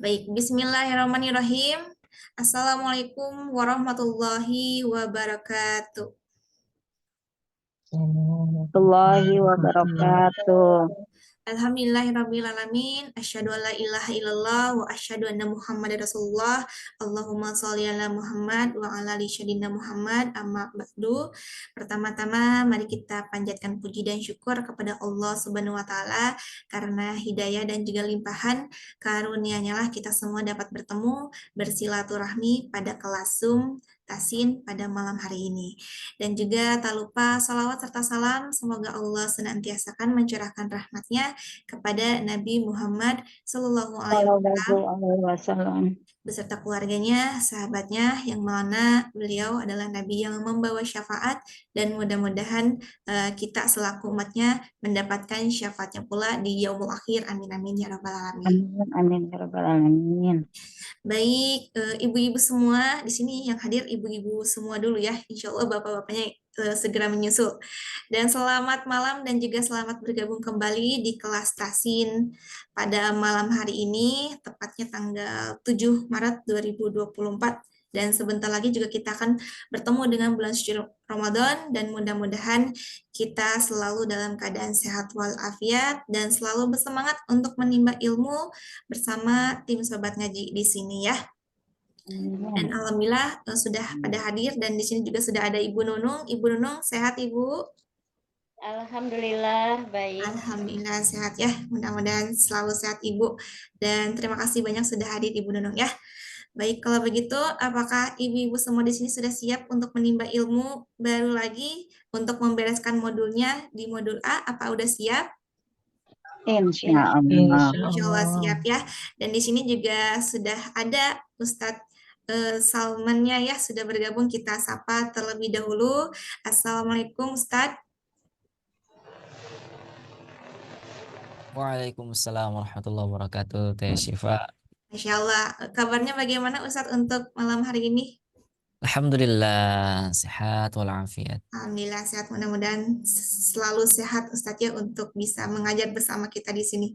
Baik, bismillahirrahmanirrahim. Assalamualaikum warahmatullahi wabarakatuh. Warahmatullahi wabarakatuh. Alhamdulillahirrabbilalamin. Asyhadu an la ilaha illallah wa asyhadu anna Muhammadar Rasulullah. Allahumma sholli ala Muhammad wa ala ali sayyidina Muhammad. Amma ba'du. Pertama-tama mari kita panjatkan puji dan syukur kepada Allah Subhanahu wa taala karena hidayah dan juga limpahan karunia-Nya lah kita semua dapat bertemu bersilaturahmi pada kelas Zoom Tasin pada malam hari ini. Dan juga tak lupa salawat serta salam semoga Allah senantiasa akan mencurahkan rahmatnya kepada Nabi Muhammad Sallallahu Alaihi Sallallahu Wasallam alaihi wasallam. beserta keluarganya, sahabatnya, yang mana beliau adalah Nabi yang membawa syafaat dan mudah-mudahan kita selaku umatnya mendapatkan syafaatnya pula di yaumul akhir. Amin amin ya rabbal alamin. Amin amin ya rabbal alamin. Baik, ibu-ibu semua di sini yang hadir ibu-ibu semua dulu ya. Insya Allah bapak-bapaknya segera menyusul. Dan selamat malam dan juga selamat bergabung kembali di kelas Tasin pada malam hari ini, tepatnya tanggal 7 Maret 2024. Dan sebentar lagi juga kita akan bertemu dengan bulan suci Ramadan dan mudah-mudahan kita selalu dalam keadaan sehat walafiat dan selalu bersemangat untuk menimba ilmu bersama tim Sobat Ngaji di sini ya. Dan Amin. alhamdulillah sudah pada hadir dan di sini juga sudah ada Ibu Nunung. Ibu Nunung sehat Ibu? Alhamdulillah baik. Alhamdulillah sehat ya. Mudah-mudahan selalu sehat Ibu. Dan terima kasih banyak sudah hadir Ibu Nunung ya. Baik, kalau begitu apakah ibu-ibu semua di sini sudah siap untuk menimba ilmu baru lagi untuk membereskan modulnya di modul A? Apa udah siap? Insya Allah. Insya Allah siap ya. Dan di sini juga sudah ada Ustadz Salmannya ya, sudah bergabung. Kita sapa terlebih dahulu. Assalamualaikum Ustadz. Waalaikumsalam warahmatullahi wabarakatuh, Teh Syifa. Masya Allah. Kabarnya bagaimana Ustadz untuk malam hari ini? Alhamdulillah, sehat walafiat. Alhamdulillah sehat. Mudah-mudahan selalu sehat Ustadz ya untuk bisa mengajar bersama kita di sini.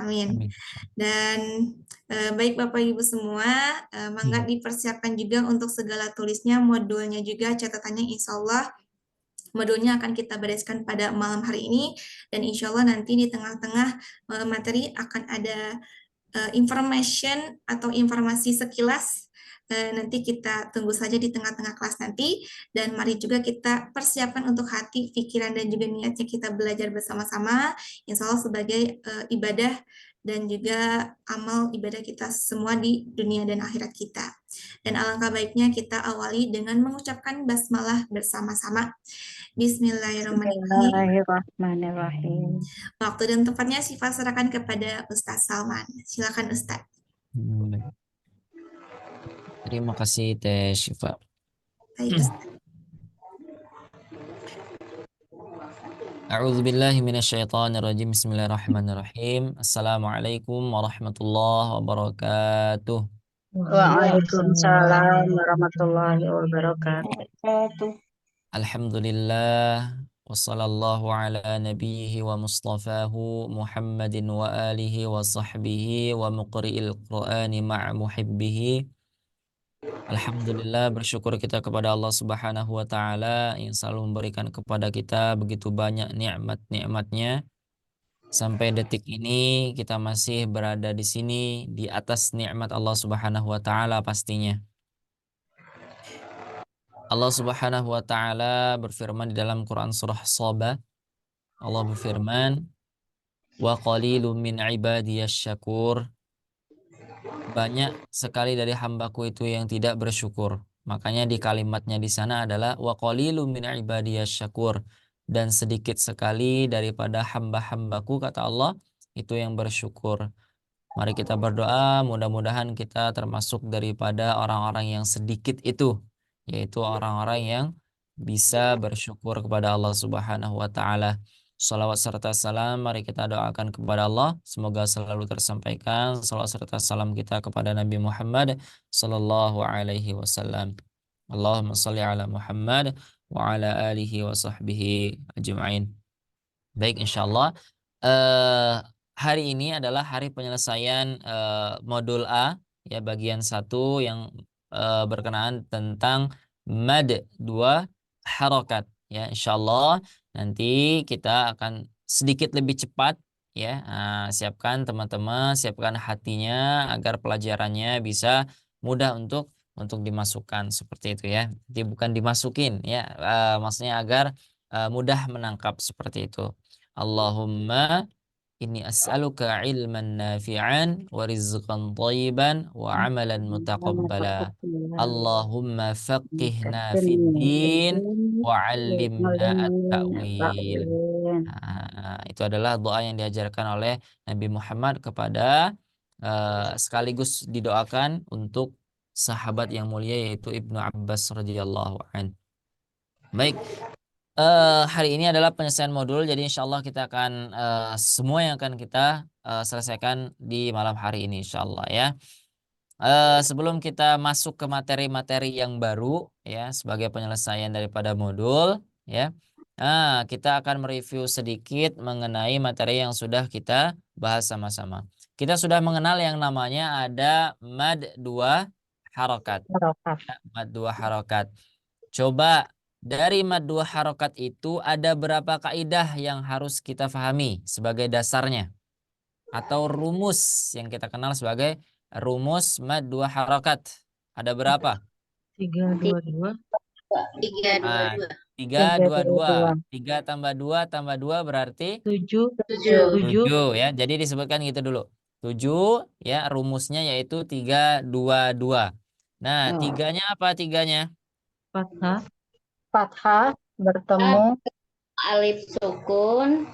Amin. Amin. Dan baik Bapak Ibu semua, mangga dipersiapkan juga untuk segala tulisnya, modulnya juga, catatannya insya Allah modulnya akan kita bereskan pada malam hari ini dan insya Allah nanti di tengah-tengah materi akan ada information atau informasi sekilas. Nanti kita tunggu saja di tengah-tengah kelas nanti dan mari juga kita persiapkan untuk hati, pikiran dan juga niatnya kita belajar bersama-sama insya Allah sebagai ibadah dan juga amal ibadah kita semua di dunia dan akhirat kita. Dan alangkah baiknya kita awali dengan mengucapkan basmalah bersama-sama. Bismillahirrahmanirrahim. Bismillahirrahmanirrahim. Waktu dan tempatnya Syifa serahkan kepada Ustadz Salman. Silakan Ustadz. Baik. Terima kasih Teh Syifa. Baik Ustadz. A'udzu billahi minasyaitonir rajim. Bismillahirrahmanirrahim. Assalamualaikum warahmatullahi wabarakatuh. Waalaikumsalam warahmatullahi wabarakatuh. Alhamdulillah wassallallahu ala nabiyhi wa mustafahu Muhammadin wa alihi wa sahbihi wa muqri'il Qur'ani ma'a muhibbihi. Alhamdulillah, bersyukur kita kepada Allah Subhanahu wa taala yang selalu memberikan kepada kita begitu banyak nikmat-nikmatnya. Sampai detik ini kita masih berada di sini di atas nikmat Allah Subhanahu wa taala pastinya. Allah Subhanahu wa taala berfirman di dalam Quran surah Shaba. Allah berfirman, "Wa qalilum min ibadiyasy syakur." Banyak sekali dari hambaku itu yang tidak bersyukur. Makanya di kalimatnya di sana adalah wa qalilum min ibadiyasy syakur, dan sedikit sekali daripada hamba-hambaku kata Allah itu yang bersyukur. Mari kita berdoa mudah-mudahan kita termasuk daripada orang-orang yang sedikit itu, yaitu orang-orang yang bisa bersyukur kepada Allah Subhanahu wa taala. Salawat serta salam mari kita doakan kepada Allah semoga selalu tersampaikan salawat serta salam kita kepada Nabi Muhammad sallallahu alaihi wasallam. Allahumma shalli ala Muhammad wa ala alihi wa sahbihi ajma'in. Baik, insyaallah hari ini adalah hari penyelesaian modul A, ya, bagian 1 yang berkenaan tentang mad 2 harokat, ya. Insyaallah nanti kita akan sedikit lebih cepat, ya. Siapkan teman-teman, siapkan hatinya agar pelajarannya bisa mudah untuk dimasukkan seperti itu, ya. Jadi bukan dimasukin, ya. Maksudnya agar mudah menangkap seperti itu. Allahumma inni as'aluka ilman nafi'an wa rizqan thayyiban wa amalan mutaqabbala. Allahumma faqihna fid din wa 'allimna at-ta'wil. Nah, itu adalah doa yang diajarkan oleh Nabi Muhammad kepada sekaligus didoakan untuk sahabat yang mulia yaitu Ibnu Abbas radhiyallahu an. Baik, hari ini adalah penyelesaian modul, jadi insya Allah kita akan semua yang akan kita selesaikan di malam hari ini insya Allah, ya. Sebelum kita masuk ke materi-materi yang baru, ya, sebagai penyelesaian daripada modul, ya, kita akan mereview sedikit mengenai materi yang sudah kita bahas sama-sama. Kita sudah mengenal yang namanya ada mad 2 harokat. Mad 2 harokat. Coba dari mad 2 harokat itu ada berapa kaidah yang harus kita pahami sebagai dasarnya atau rumus yang kita kenal sebagai rumus mad 2 harokat? Ada berapa? 3, 2, 2. 3, 2, 2. 3 tambah 2 tambah 2 berarti 7. 7, ya. Jadi disebutkan gitu dulu. 7, ya, rumusnya yaitu 3, 2, 2. Nah, tiganya apa tiganya? Fathah. Fathah bertemu Alif sukun.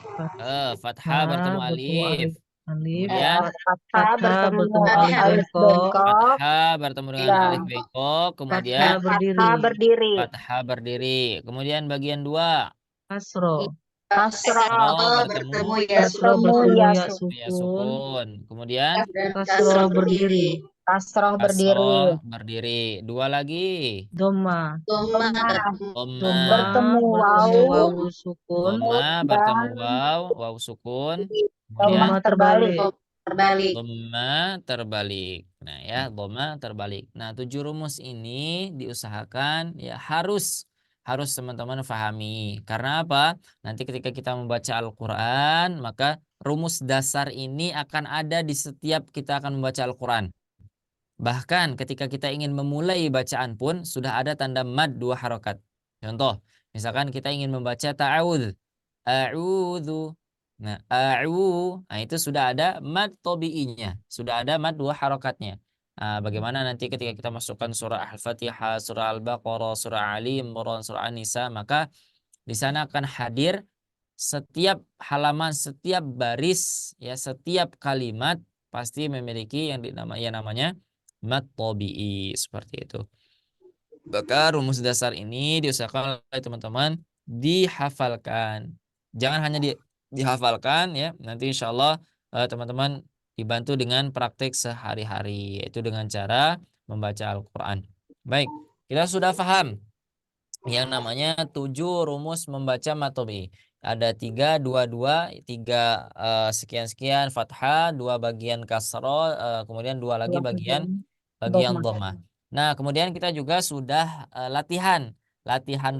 Fathah bertemu alif. Kemudian fathah bertemu alif bengkok. fathah bertemu dengan alif bengkok. Kemudian Fathah berdiri. fathah berdiri. Kemudian bagian 2. Kasro. Kasro bertemu ya sukun. Kemudian Kasro berdiri. Kasroh kasroh berdiri. 2 lagi. Doma. Doma bertemu wawu sukun. Doma bertemu waw sukun. Doma Kemudian terbalik. doma terbalik. Nah, ya, doma terbalik. Nah, 7 rumus ini diusahakan, ya, harus teman-teman pahami. Karena apa? Nanti ketika kita membaca Al-Qur'an, maka rumus dasar ini akan ada di setiap kita akan membaca Al-Qur'an. Bahkan ketika kita ingin memulai bacaan pun sudah ada tanda mad 2 harokat. Contoh, misalkan kita ingin membaca ta'awudz. A'udzu. Nah, nah, itu sudah ada mad tabi'inya. Sudah ada mad 2 harokatnya. Bagaimana nanti ketika kita masukkan surah Al-Fatihah, surah Al-Baqarah, surah Ali Imran, surah An-Nisa, maka di sana akan hadir setiap halaman, setiap baris, ya, setiap kalimat pasti memiliki yang namanya mad tabi'i seperti itu. Maka rumus dasar ini diusahakan oleh teman-teman dihafalkan. Jangan hanya dihafalkan, ya. Nanti insya Allah teman-teman dibantu dengan praktik sehari-hari, yaitu dengan cara membaca Al-Quran. Baik, kita sudah paham yang namanya 7 rumus membaca mad tabi'i. Ada 3, 2, 2, 3 sekian-sekian fathah, 2 bagian kasroh, kemudian 2 lagi bagian dhamma. Nah, kemudian kita juga sudah latihan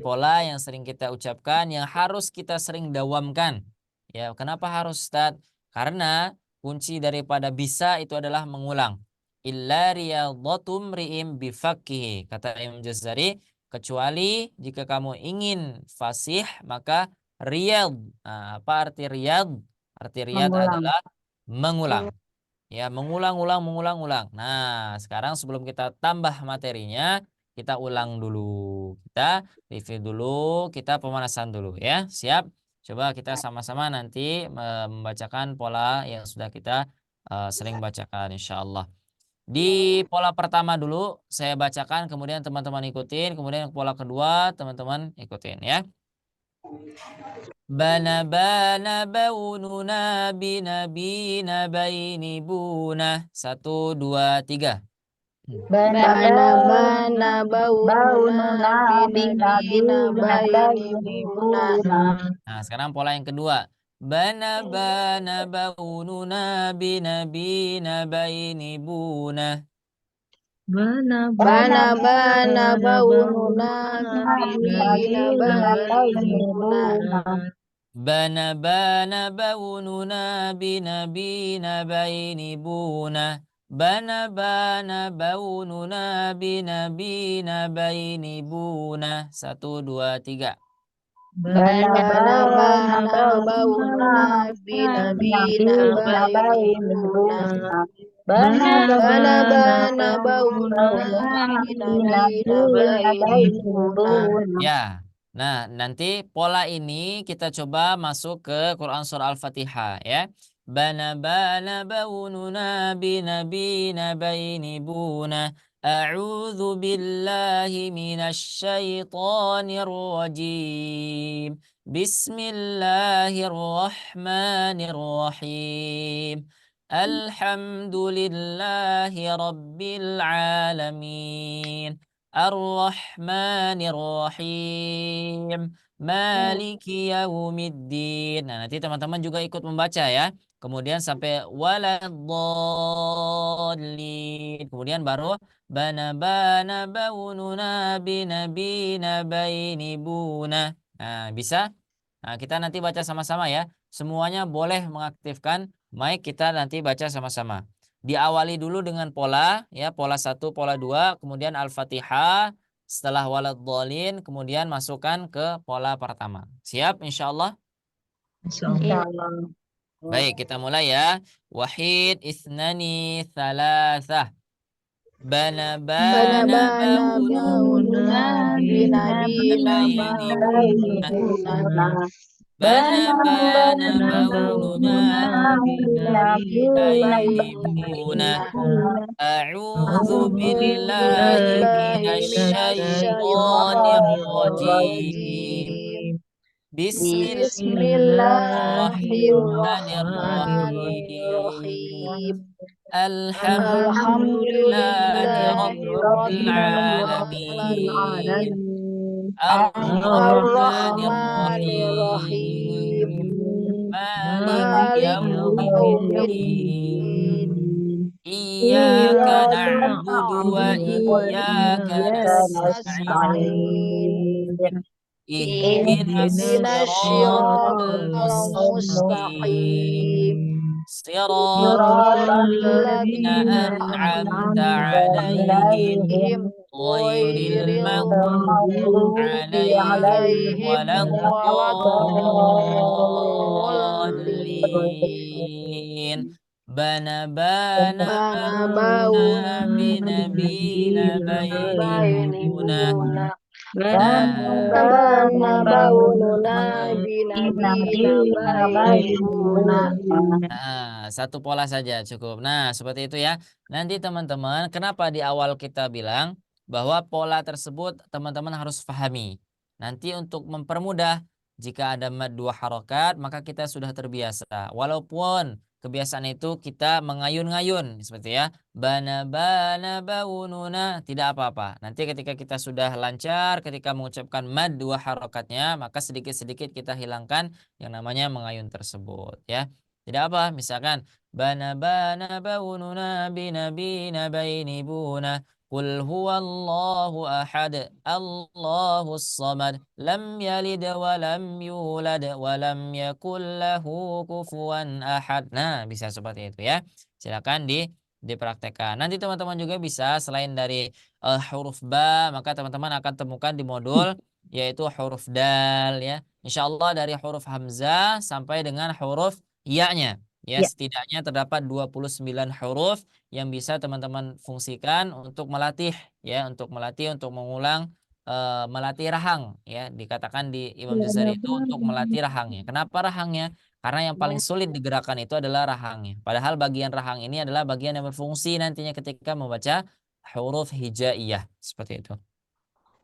pola yang sering kita ucapkan, yang harus kita sering dawamkan. Ya, kenapa harus, Ustaz? Karena kunci daripada bisa itu adalah mengulang. Illa riyadhatum ri'im bifaqihi, kata Imam Jazari, kecuali jika kamu ingin fasih maka riyad. Nah, apa arti riyad? Arti riyad adalah mengulang. Ya, mengulang. Nah, sekarang sebelum kita tambah materinya, kita ulang dulu. Kita review dulu, kita pemanasan dulu, ya. Siap? Coba kita sama-sama nanti membacakan pola yang sudah kita sering bacakan insyaallah. Di pola pertama dulu saya bacakan, kemudian teman-teman ikutin, kemudian pola kedua teman-teman ikutin, ya. Bana baununa binabina baini buna. 1, 2, 3. Bana baununa binabina baini buna. Nah, sekarang pola yang kedua. Bana bana baununa binabina baini buna. Bana Bana bana bana baununa bina bainibuna. Bana bana baununa binabina baini buna. Bana bana baununa binabina baini buna. 1, 2, 3. Bana bana baununa bina bainibuna. Bana bana baununa bina bainibuna. Ya. Nah, nanti pola ini kita coba masuk ke Quran surah Al-Fatihah ya. Bana bana baununa binabina baini buna. A'udzu billahi minasy syaithanir rajim. Bismillahirrahmanirrahim. Alhamdulillahi rabbil alamin. Ar-Rahmanir-Rahim. Maliki yaumiddin. Nah, nanti teman-teman juga ikut membaca ya. Kemudian sampai waladdallin. Kemudian baru bana bana baununa binabina baini buna. Nah, bisa? Nah, kita nanti baca sama-sama ya. Semuanya boleh mengaktifkan mic, kita nanti baca sama-sama. Diawali dulu dengan pola ya, pola 1, pola 2, kemudian Al-Fatihah, setelah waladhdallin, kemudian masukkan ke pola pertama. Siap insyaallah? Insyaallah. Baik, kita mulai ya. Wahid, isnani, thalatha. Bana Bana bana bana baununa bina bainibuna. Bana bana Bana baununa baununa bina bainibuna. bainibuna. A'udzu أعوذ billahi بالله من minasyaitonir الشيطان rajim. الرجيم. بسم الله الرحمن Bismillahirrahmanirrahim. الرحيم. الحمد Alhamdulillahi لله rabbil رب alamin. العالمين Ar-Rahmanir الرحمن الرحيم Rahim. Maliki مالك يوم yaumiddin. الدين Iyyaka إياك na'budu wa نعبد iyyaka وإياك nasta'in. نستعين Ihdinas اهدنا الصراط siratal mustaqim. المستقيم Siratal صراط ladzina الذين an'amta أنعمت 'alaihim عليهم غير ghairil maghdubi المغضوب 'alaihim عليهم ولا الضالين. waladdallin. Bana bana Bana baununa bauna binabina baini buna. bainibuna. Nah, Bana baununa bina bainibuna. nah, satu pola saja cukup. Nah, seperti itu ya. Nanti teman-teman, kenapa di awal kita bilang bahwa pola tersebut teman-teman harus pahami. Nanti untuk mempermudah, jika ada mad 2 harokat, maka kita sudah terbiasa. Walaupun kebiasaan itu kita mengayun-ngayun, seperti ya. Bana bana baununa, tidak apa-apa. Nanti ketika kita sudah lancar, ketika mengucapkan mad 2 harokatnya, maka sedikit-sedikit kita hilangkan yang namanya mengayun tersebut ya. Tidak apa, misalkan bana bana baununa binabina baini buna. Qul huwallahu ahad, Allahus samad, lam yalid wa lam yulad wa lam yakul lahu kufuwan ahad. Nah, bisa seperti itu ya. Silakan dipraktekkan. Nanti teman-teman juga bisa selain dari huruf ba, maka teman-teman akan temukan di modul yaitu huruf dal ya. Insya Allah dari huruf hamzah sampai dengan huruf ya-nya. Ya, setidaknya terdapat 29 huruf yang bisa teman-teman fungsikan untuk melatih ya, untuk mengulang melatih rahang ya. Dikatakan di Imam Jazari itu untuk melatih rahangnya. Kenapa rahangnya? Karena yang paling sulit digerakkan itu adalah rahangnya. Padahal bagian rahang ini adalah bagian yang berfungsi nantinya ketika membaca huruf hijaiyah seperti itu.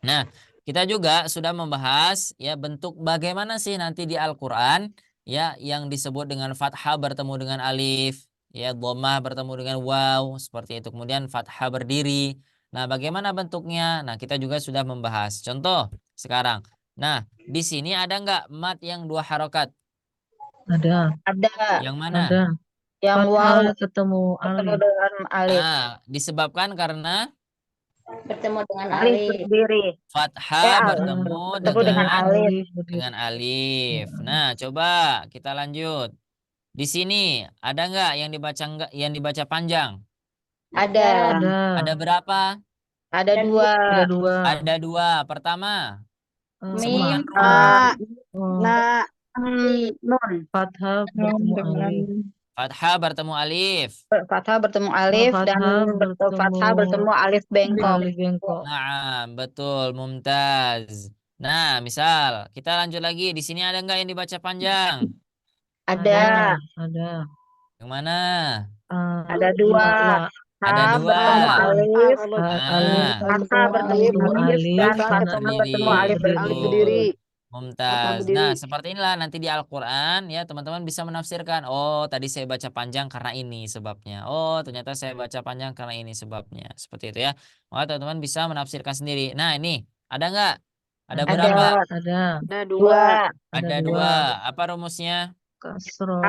Nah, kita juga sudah membahas ya bentuk bagaimana sih nanti di Al-Qur'an ya yang disebut dengan fathah bertemu dengan alif, ya dhammah bertemu dengan waw seperti itu. Kemudian fathah berdiri. Nah, bagaimana bentuknya? Nah, kita juga sudah membahas. Contoh sekarang. Nah, di sini ada nggak mat yang 2 harokat? Ada. Yang mana? Ada. Yang Fathah waw ketemu ketemu alif. dengan alif. Disebabkan karena bertemu dengan Alif alif. berdiri. fathah Al. bertemu Bertemu dengan alif. berdiri. dengan alif. Nah, coba kita lanjut. Di sini ada nggak yang dibaca panjang? Ada. Ada berapa? Ada dua. Ada dua. Ada dua. Pertama, Mim, sebutkan A, Oh, Na, Nun. fathah bertemu alif. fathah bertemu alif. Fathah bertemu alif dan fathah bertemu alif bengkok. Alif bengkok. Nah, betul, mumtaz. Nah, misal kita lanjut lagi. Di sini ada nggak yang dibaca panjang? Ada. Ada. Yang mana? Ada dua. Ada Ha dua. bertemu alif. Alif Fathah bertemu bertemu alif dan alif. fathah bertemu alif Betul. berdiri. Mumtaz. Nah, seperti inilah nanti di Al-Quran ya teman-teman bisa menafsirkan. Oh, tadi saya baca panjang karena ini sebabnya. Oh, ternyata saya baca panjang karena ini sebabnya. Seperti itu ya. Maka teman-teman bisa menafsirkan sendiri. Nah, ini ada nggak? Ada berapa? Ada Dua. Ada dua. Apa rumusnya? Kasroh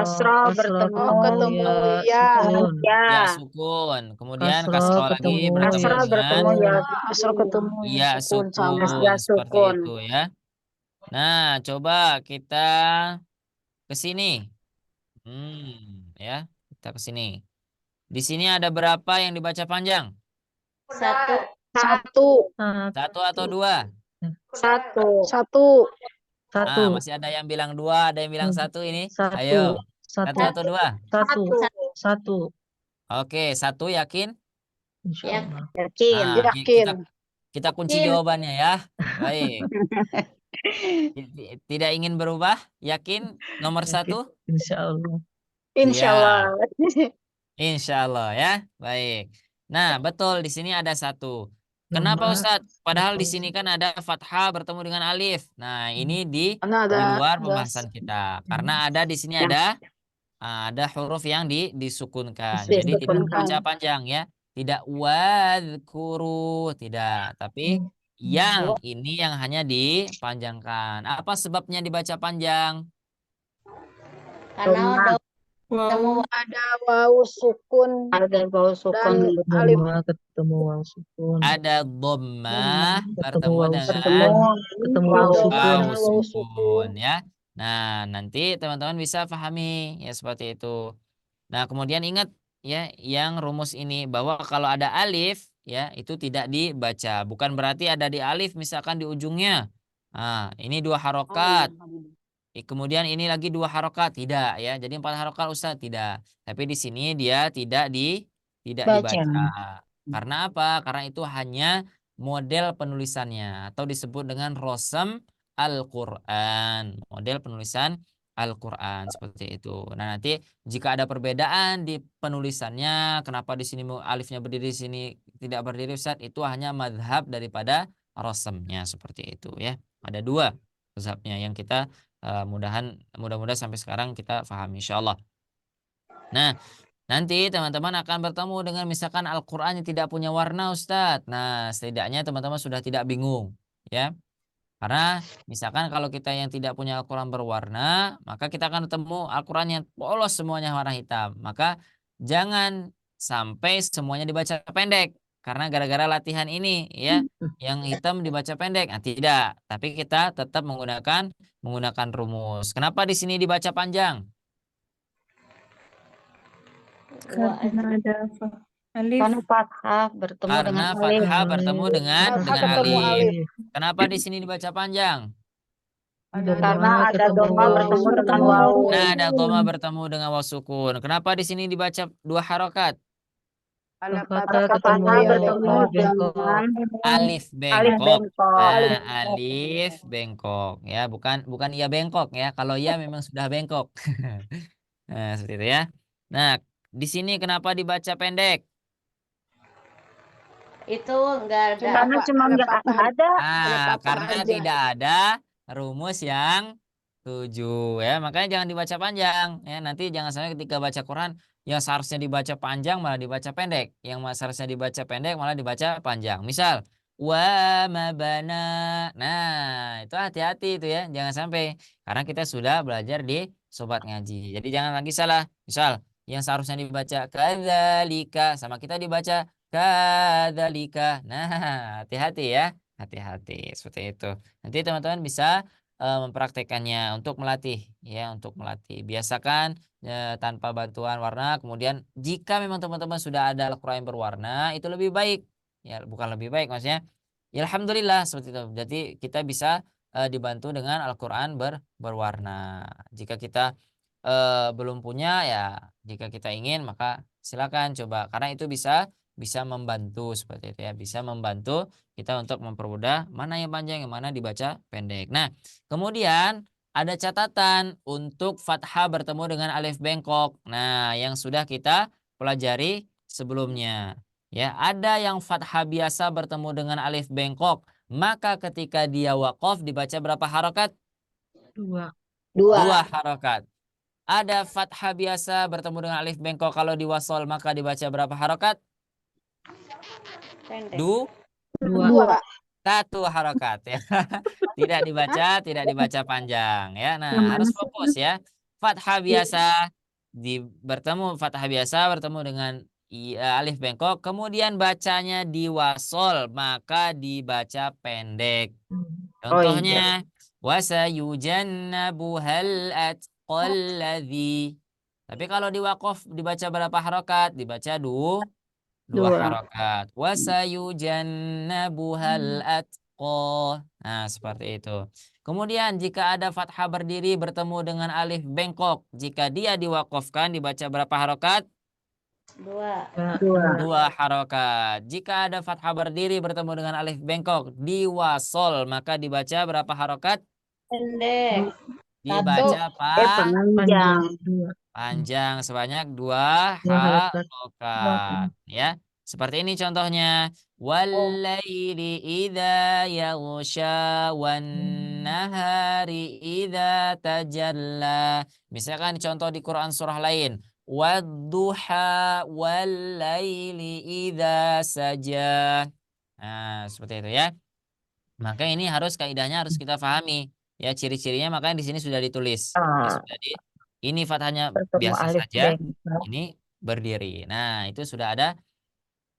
bertemu ya sukun. Ya sukun. Kemudian Kasroh kasroh lagi ketemu bertemu Kasroh dengan bertemu ya kasroh ketemu ya sukun. ya Seperti sukun. itu ya. Nah, coba kita ke sini. Ya, kita ke sini. Di sini ada berapa yang dibaca panjang? Satu. Satu atau dua? Satu. Masih ada yang bilang dua, ada yang bilang satu ini. Ayo, satu atau dua? Satu. Oke, satu yakin? Insyaallah. Yakin. Kita kunci jawabannya ya. Baik. Tidak ingin berubah? Yakin nomor satu? Insyaallah. Insyaallah. Insyaallah ya. Baik. Nah, betul di sini ada satu. Kenapa Ustadz? Padahal di sini kan ada fathah bertemu dengan alif. Nah, ini di luar pembahasan kita. Karena ada di sini ada huruf yang disukunkan. Jadi tidak baca panjang ya. Tidak wadhkuru, tidak. Tapi yang ini yang hanya dipanjangkan. Apa sebabnya dibaca panjang? Karena ada waw sukun. Dan alif ketemu waw sukun. Ada dhammah bertemu dengan waw sukun ya. Nah, nanti teman-teman bisa pahami ya seperti itu. Nah, kemudian ingat ya yang rumus ini bahwa kalau ada alif ya itu tidak dibaca. Bukan berarti ada di alif misalkan di ujungnya. Nah, ini dua harokat. Kemudian ini lagi dua harokat, tidak ya. Jadi 4 harokat Ustaz tidak. Tapi di sini dia tidak dibaca. Karena apa? Karena itu hanya model penulisannya atau disebut dengan rosem Al-Qur'an. Model penulisan Al-Qur'an seperti itu. Nah, nanti jika ada perbedaan di penulisannya, kenapa di sini alifnya berdiri, di sini tidak berdiri Ustaz, itu hanya madhab daripada rosemnya seperti itu ya. Ada dua mazhabnya yang kita mudah-mudahan sampai sekarang kita paham insyaallah. Nah, nanti teman-teman akan bertemu dengan misalkan Al-Qur'an yang tidak punya warna Ustadz. Nah, setidaknya teman-teman sudah tidak bingung ya. Karena misalkan kalau kita yang tidak punya Al-Qur'an berwarna, maka kita akan ketemu Al-Qur'an yang polos semuanya warna hitam. Maka jangan sampai semuanya dibaca pendek. Karena gara-gara latihan ini ya, yang hitam dibaca pendek. Nah, tidak, tapi kita tetap menggunakan rumus. Kenapa di sini dibaca panjang? Karena ada alif. Karena fathah bertemu dengan alif. Fathah bertemu dengan ketemu alif. Kenapa di sini dibaca panjang? Karena ada doma bertemu dengan waw. Nah, ada doma bertemu dengan waw sukun. Kenapa di sini dibaca dua harokat? Fathah bertemu dengan alif bengkok. Nah, alif bengkok ya, bukan ia bengkok ya. Kalau ia memang sudah bengkok. Nah, seperti itu ya. Nah, di sini kenapa dibaca pendek? itu enggak ada. Karena cuma nggak ada. Karena tidak ada rumus yang 7 ya. Makanya jangan dibaca panjang ya. Nanti jangan sampai ketika baca Quran yang seharusnya dibaca panjang malah dibaca pendek. Yang seharusnya dibaca pendek malah dibaca panjang. Misal wa mabana. Nah, itu hati-hati itu ya. Jangan sampai karena kita sudah belajar di sobat ngaji. Jadi jangan lagi salah. Misal yang seharusnya dibaca kadzalika sama kita dibaca kadzalika. Nah, hati-hati ya. Hati-hati seperti itu. Nanti teman-teman bisa mempraktekannya untuk melatih ya, untuk melatih. Biasakan tanpa bantuan warna. Kemudian jika memang teman-teman sudah ada Al-Qur'an yang berwarna, itu lebih baik. Ya, bukan lebih baik maksudnya. Ya alhamdulillah seperti itu. Jadi kita bisa dibantu dengan Al-Qur'an berwarna. Jika kita belum punya ya, jika kita ingin maka silakan coba, karena itu bisa membantu seperti itu ya, bisa membantu kita untuk mempermudah mana yang panjang, yang mana dibaca pendek. Nah, kemudian ada catatan untuk fathah bertemu dengan alif bengkok. Nah, yang sudah kita pelajari sebelumnya. Ya, ada yang fathah biasa bertemu dengan alif bengkok, maka ketika dia waqaf dibaca berapa harokat? 2. 2 harokat. Ada fathah biasa bertemu dengan alif bengkok, kalau diwasol maka dibaca berapa harokat? Pendek. 2. 1 harokat ya. Tidak dibaca panjang ya. Nah, harus fokus ya. Fathah biasa fathah biasa bertemu dengan alif bengkok, kemudian bacanya diwasol maka dibaca pendek. Contohnya wasayujannabuhal atqalladzi. Tapi kalau diwaqaf dibaca berapa harokat? Dibaca 2 harokat. Wasayujannabuhal atqa. Nah, seperti itu. Kemudian jika ada fathah berdiri bertemu dengan alif bengkok, jika dia diwaqafkan dibaca berapa harokat? 2 harokat. Jika ada fathah berdiri bertemu dengan alif bengkok diwasol maka dibaca berapa harokat? Pendek. Dibaca Panjang. 2. panjang sebanyak 2 harokat. harokat ya. Seperti ini contohnya. Wallaili idza yaghsha wan nahari idza tajalla. Misalkan contoh di Quran surah lain. Wadduha wallaili idza saja. Nah, seperti itu ya. Maka ini kaidahnya harus kita pahami. Ya, ciri-cirinya makanya di sini sudah ditulis. Ya, ini fathahnya Bertemu biasa alif saja, bengkok. ini berdiri. Nah, itu sudah ada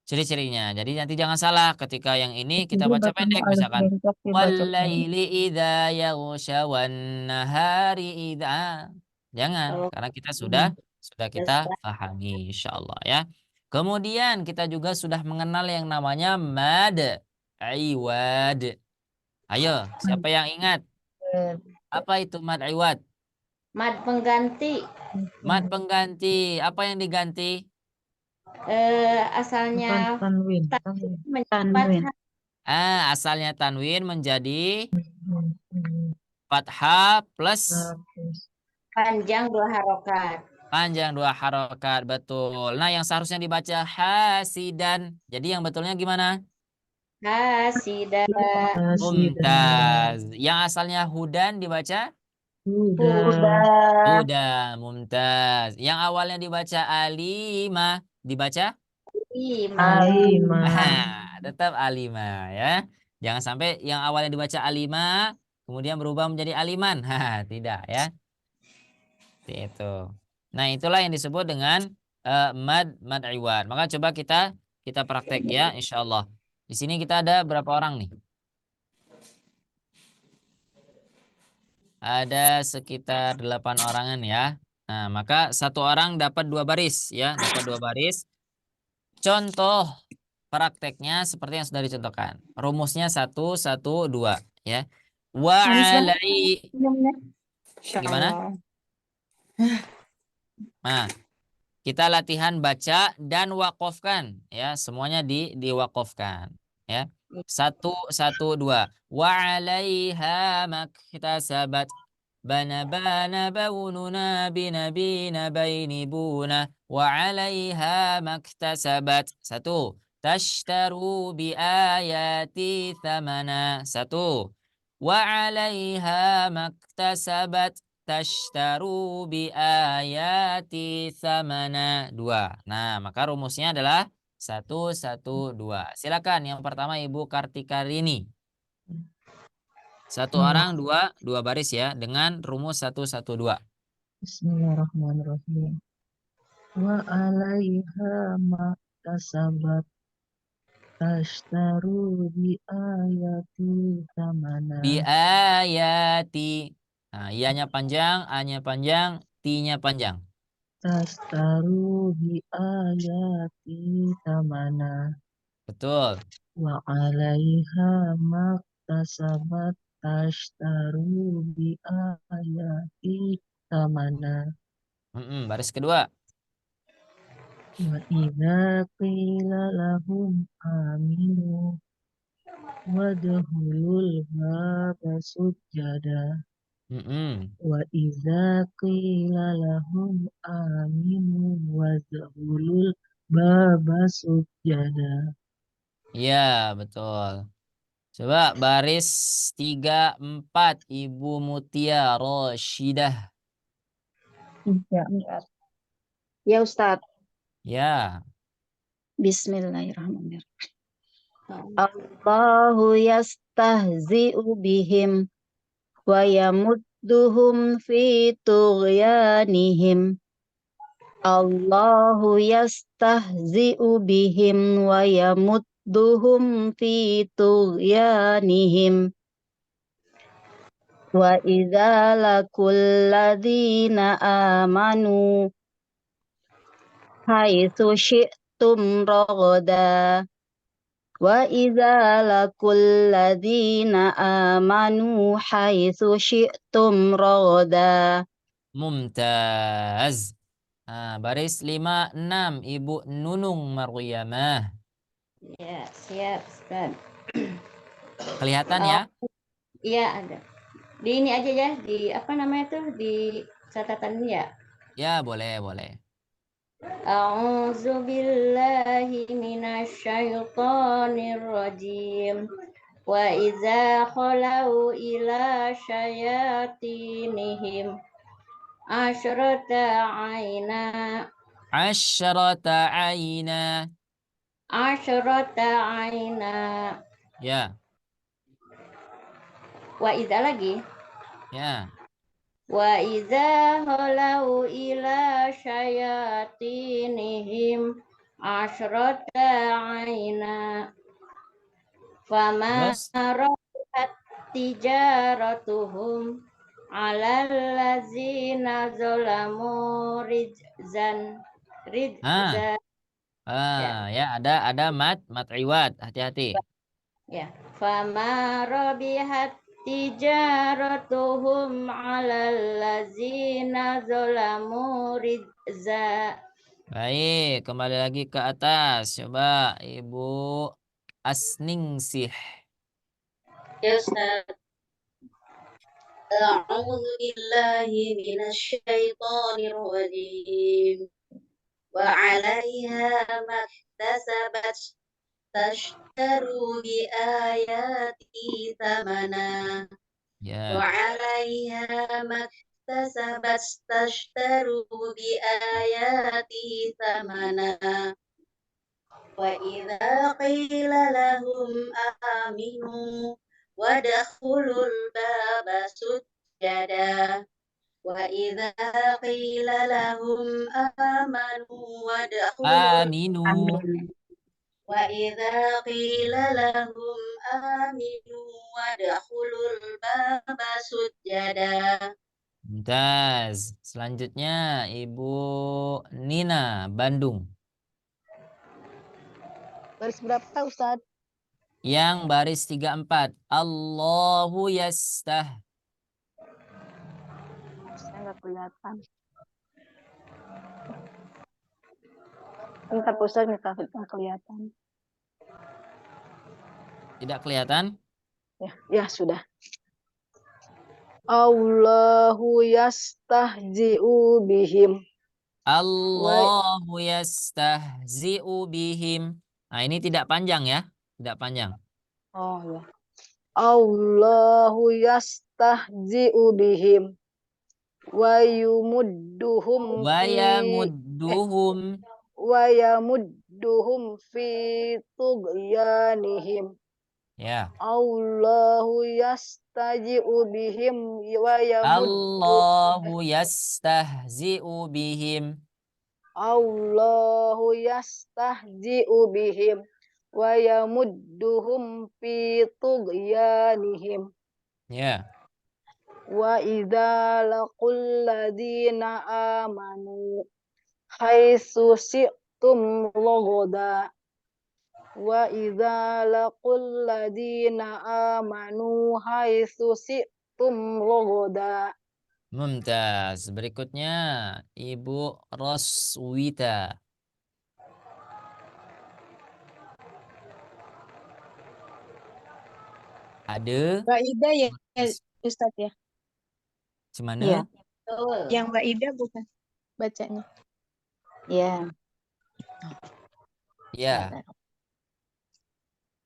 ciri-cirinya. Jadi nanti jangan salah ketika yang ini kita Jadi baca bertemu pendek alif misalkan bengkok dibaca pendek. wallaili idza yaghsha wan nahari idza. Jangan, karena kita sudah kita pahami insyaallah ya. Kemudian kita juga sudah mengenal yang namanya mad iwad. Ayo, siapa yang ingat? Apa itu mad iwad? Mad pengganti. Mad pengganti. Apa yang diganti? Asalnya Tanwin. fathah. Asalnya tanwin menjadi fathah plus Panjang 2 harokat. panjang 2 harokat. Betul. Nah, yang seharusnya dibaca hasidan. Jadi yang betulnya gimana? Hasidan. Mumtaz. Yang asalnya hudan dibaca? Huda. Mumtaz. Yang awalnya dibaca alima dibaca? Tetap alima ya. Jangan sampai yang awalnya dibaca alima kemudian berubah menjadi aliman. Tidak ya. Seperti itu. Nah, itulah yang disebut dengan mad iwad. Maka coba kita praktek ya insyaallah. Di sini kita ada berapa orang nih? Ada sekitar 8 orangan ya. Nah, maka 1 orang dapat 2 baris ya, dapat 2 baris. Contoh prakteknya seperti yang sudah dicontohkan. Rumusnya 1, 1, 2 ya. Wa alai. Gimana? Nah, kita latihan baca dan wakofkan ya, semuanya diwakofkan ya. 1, 1, 2. Wa alaiha maktasabat bana baununa bina baini buna wa alaiha maktasabat. 1. Tashtaru bi ayati thamana. 1. Wa alaiha maktasabat tashtaru bi ayati thamana. 2. Nah, maka rumusnya adalah 1, 1, 2. Silakan yang pertama Ibu Kartikarini. 1 orang 2 baris ya dengan rumus 1, 1, 2. Bismillahirrahmanirrahim. Wa 'alaiha maktasabat tashtaru bi ayati tamana. Biayati. Nah, ianya panjang, a-nya panjang, ti-nya panjang. Tashtaru bi ayati tamana. Betul. Wa 'alaiha maktasabat tashtaru bi ayati tamana. Baris kedua. Wa idza qila lahum aminu wadkhulul baba sujada. Wa idza qila lahum aminu wadkhulul baba sujada. Iya, betul. Coba baris 3, 4, Ibu Mutia Roshidah. 3, 4. Ya Ustadz. Ya. Bismillahirrahmanirrahim. Allahu yastahzi'u bihim wa yamudduhum fi tughyanihim. Allahu yastahzi'u bihim wa yamudduhum fi tughyanihim. Wa idza laqul ladzina amanu haitsu syi'tum ragada. Wa idza laqul ladzina amanu haitsu syi'tum ragada. Mumtaz. Nah, baris 5, 6, Ibu Nunung Maryamah. Ya, siap, Ustaz. Kelihatan ya? Iya, ada. Di ini aja ya, di apa namanya tuh, di catatan ini ya. Ya, boleh, boleh. A'udzu billahi minasyaitonir rajim. Wa idza khalau ila syayatinihim asyrata aina Asyarata aina. asyrata aina. Ya, Wa idza lagi. ya. Wa idza khalau ila syayatinihim asyrata aina. Fama Terus? rahat tijaratuhum alal ladzina zalamu rijzan. Ya, ada mat iwad. Hati-hati. Ya. Fama rabihat tijaratuhum alal ladzina zalamu rijza. Baik, kembali lagi ke atas. Coba Ibu Asningsih. Ya Ustaz. A'udzu billahi minasyaitonir rajim. Wa 'alaiha maktasabat tashtaru bi ayati tamana. Ya. Wa 'alaiha maktasabat tashtaru bi ayati tamana. Wa idza qila lahum aminu wadkhulul baba sujada. Wa idza qila lahum amanu Aminu. wa idza qila lahum aminu wadkhulul baba sujada. Mumtaz. Selanjutnya Ibu Nina Bandung. Baris berapa Ustadz? Yang baris 3, 4. Allahu yastah. Saya nggak kelihatan. Bentar Ustadz, nggak kelihatan. Tidak kelihatan? Ya sudah. Allahu yastahzi'u bihim. Allahu yastahzi'u bihim. Nah, ini tidak panjang ya. Tidak panjang. Oh ya. Allahu yastahzi'u bihim. Wa yumudduhum fi tughyanihim. Ya. Allahu yastaji'u bihim wa Allahu yastahzi'u bihim. Allahu yastahzi'u bihim wa yamudduhum fi tughyanihim. Ya. Wa idza laqul ladina amanu haitsu syi'tum logoda. Wa idza laqul ladina amanu haitsu syi'tum logoda. Mumtaz. Berikutnya Ibu Roswita. Ada Waidah ya, Ustadz ya. Gimana? Ya. Yang Waidah bukan bacanya. Ya. Ya.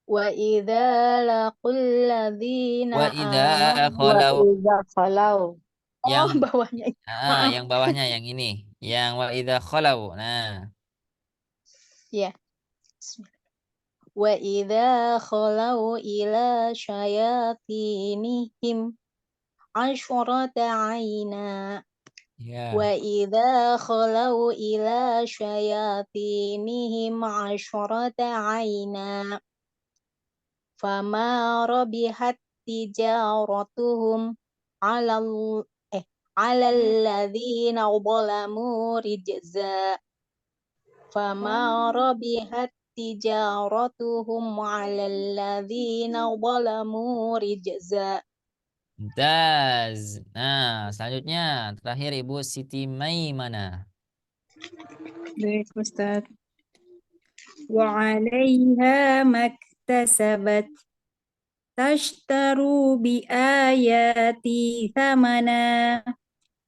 Wa idza laqul ladzina Wa idza amanu wa khalau. idza khalau. Yang Bawahnya. Maaf. yang bawahnya yang ini. Yang wa idza khalau. Nah. Ya. Wa idza khalau ila syayatinihim asyrata aina. Ya. Wa idza khalau ila syayatinihim asyrata aina. Fama rabihat tijaratuhum alal ladzina zalamu rijza. Fama rabihat tijaratuhum alal ladzina zalamu rijza. Mumtaz. Nah, selanjutnya terakhir Ibu Siti Maimanah. Baik, Ustadz. Wa 'alaiha maktasabat tashtaru bi ayati thamana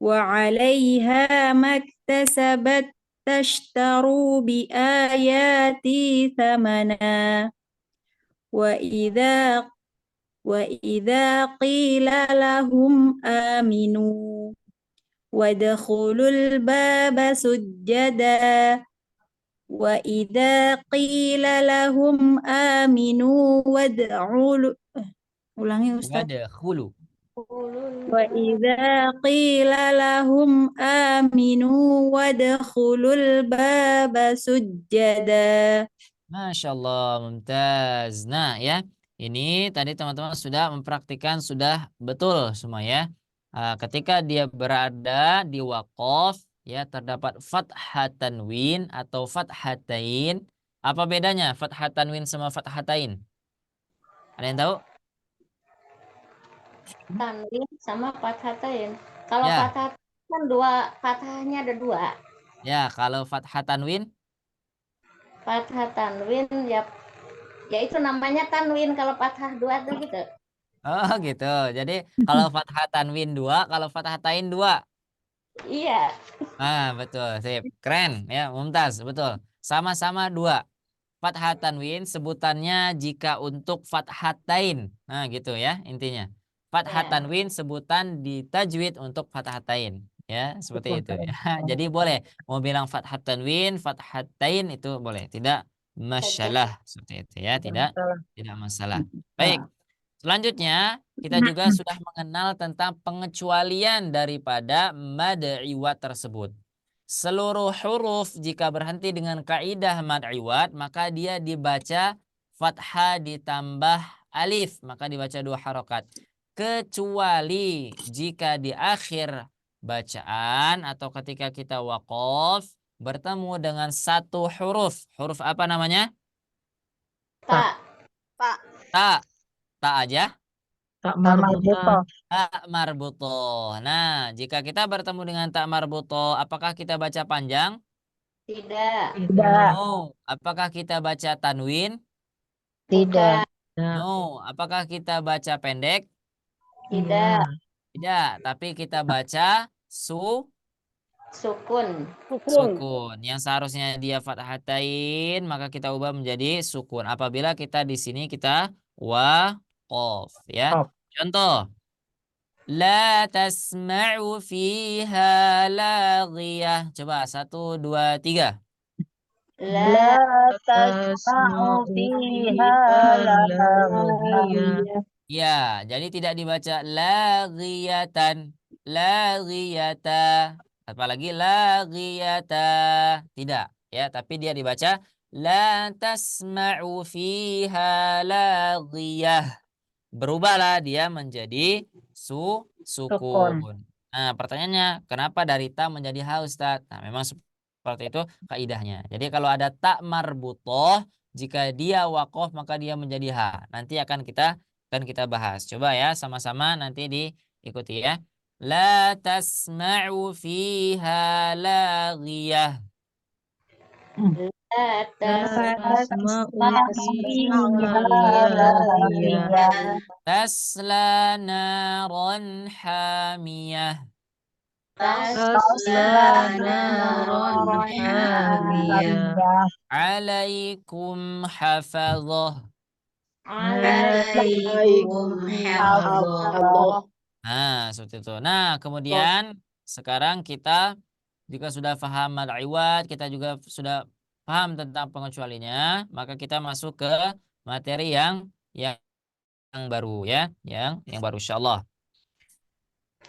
wa 'alaiha maktasabat tashtaru bi ayati thamana wa idza qila lahum aminu wadkhulul baba sujjada wa idza qila lahum aminu ulangi Ustaz. Wadkhulu. Wa idza qila lahum aminu wadkhulul baba sujjada. Masya Allah, mumtaz. Nah ya, ini tadi teman-teman sudah mempraktikkan, sudah betul semua ya. Ketika dia berada di waqaf, ya terdapat fathah tanwin atau fathatain. Apa bedanya fathah tanwin sama fathatain? Ada yang tahu? Tanwin sama fathatain. Kalau Ya. fathah kan dua, fathahnya ada dua. Ya, kalau fathah tanwin? Fathah tanwin ya itu namanya tanwin kalau fathah dua tuh gitu. Oh gitu. Jadi kalau fathah tanwin 2, kalau fathatain 2. Iya. Ah, betul. Sip. Keren ya, mumtaz, betul. Sama-sama 2. Fathah tanwin sebutannya jika untuk fathatain. Nah, gitu ya intinya. Fathah Ya. tanwin sebutan di tajwid untuk fathatain. Ya, seperti itu ya. Jadi boleh mau bilang fathah tanwin, fathatain itu boleh. Tidak masalah seperti itu ya, tidak masalah. Baik. Selanjutnya, kita juga sudah mengenal tentang pengecualian daripada mad iwad tersebut. Seluruh huruf jika berhenti dengan kaidah mad iwad, maka dia dibaca fathah ditambah alif, maka dibaca 2 harokat. Kecuali jika di akhir bacaan atau ketika kita waqaf bertemu dengan 1 huruf. Huruf apa namanya? Tak. Ta. Ta aja. Tak marbuta. Tak marbutoh. Nah, jika kita bertemu dengan tak marbutoh, apakah kita baca panjang? Tidak. Tidak. No. Apakah kita baca tanwin? Tidak. No. Apakah kita baca pendek? Tidak. Tidak. Tapi kita baca Sukun. sukun. Yang seharusnya dia fathatain, maka kita ubah menjadi sukun. Apabila kita di sini kita waqaf, ya. Contoh. La tasma'u fiha laghiyah. Coba 1, 2, 3. La La tasma'u tasma'u fiha fiha laghiyah. laghiyah. Ya, jadi tidak dibaca laghiyatan, laghiyata. Apalagi laghiyata. Tidak, ya, tapi dia dibaca la tasma'u fiha laghiyah. Berubahlah dia menjadi Sukun. sukun. Nah, pertanyaannya, kenapa dari ta menjadi ha, Ustaz? Nah, memang seperti itu kaidahnya. Jadi kalau ada tak marbutoh, jika dia wakof maka dia menjadi ha. Nanti akan kita bahas. Coba ya, sama-sama nanti diikuti ya. La tasma'u fiha laghiyah. la La tasma'u fiha Fiha laghiyah. laghiyah. Tasla naran hamiyah. Tasla naran hamiyah. Hamiyah. Alaikum hafadhah. Alaikum hafadhah. Nah, seperti itu. Nah, kemudian sekarang kita jika sudah paham mad iwad, kita juga sudah paham tentang pengecualinya, maka kita masuk ke materi yang baru ya, yang baru insyaallah.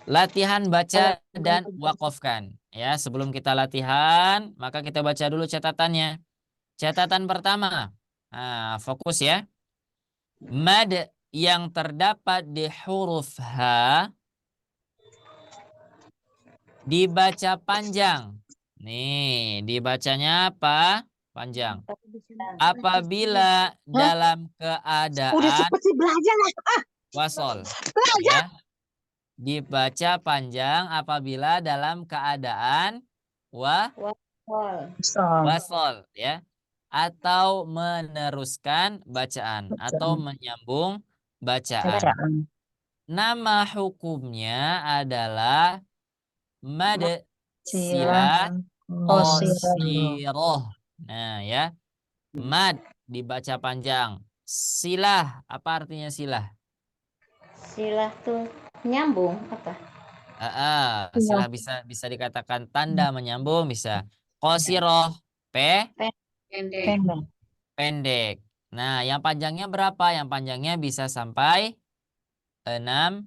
Latihan baca dan wakofkan. Ya, sebelum kita latihan, maka kita baca dulu catatannya. Catatan pertama. Nah, fokus ya. Mad yang terdapat di huruf H dibaca panjang. Nih, dibacanya apa? Panjang. Apabila dalam keadaan wasol. Ya. Dibaca panjang apabila dalam keadaan wasol. Ya. Atau meneruskan bacaan. Atau menyambung bacaan. Bacaan. Nama hukumnya adalah mad Silah. silah Qasirah. qasiroh. Nah ya, mad dibaca panjang. Silah, apa artinya silah? Silah tuh nyambung apa? Silah bisa dikatakan tanda menyambung, bisa. Qasiroh, Pendek. pendek. Nah, yang panjangnya berapa? Yang panjangnya bisa sampai 6,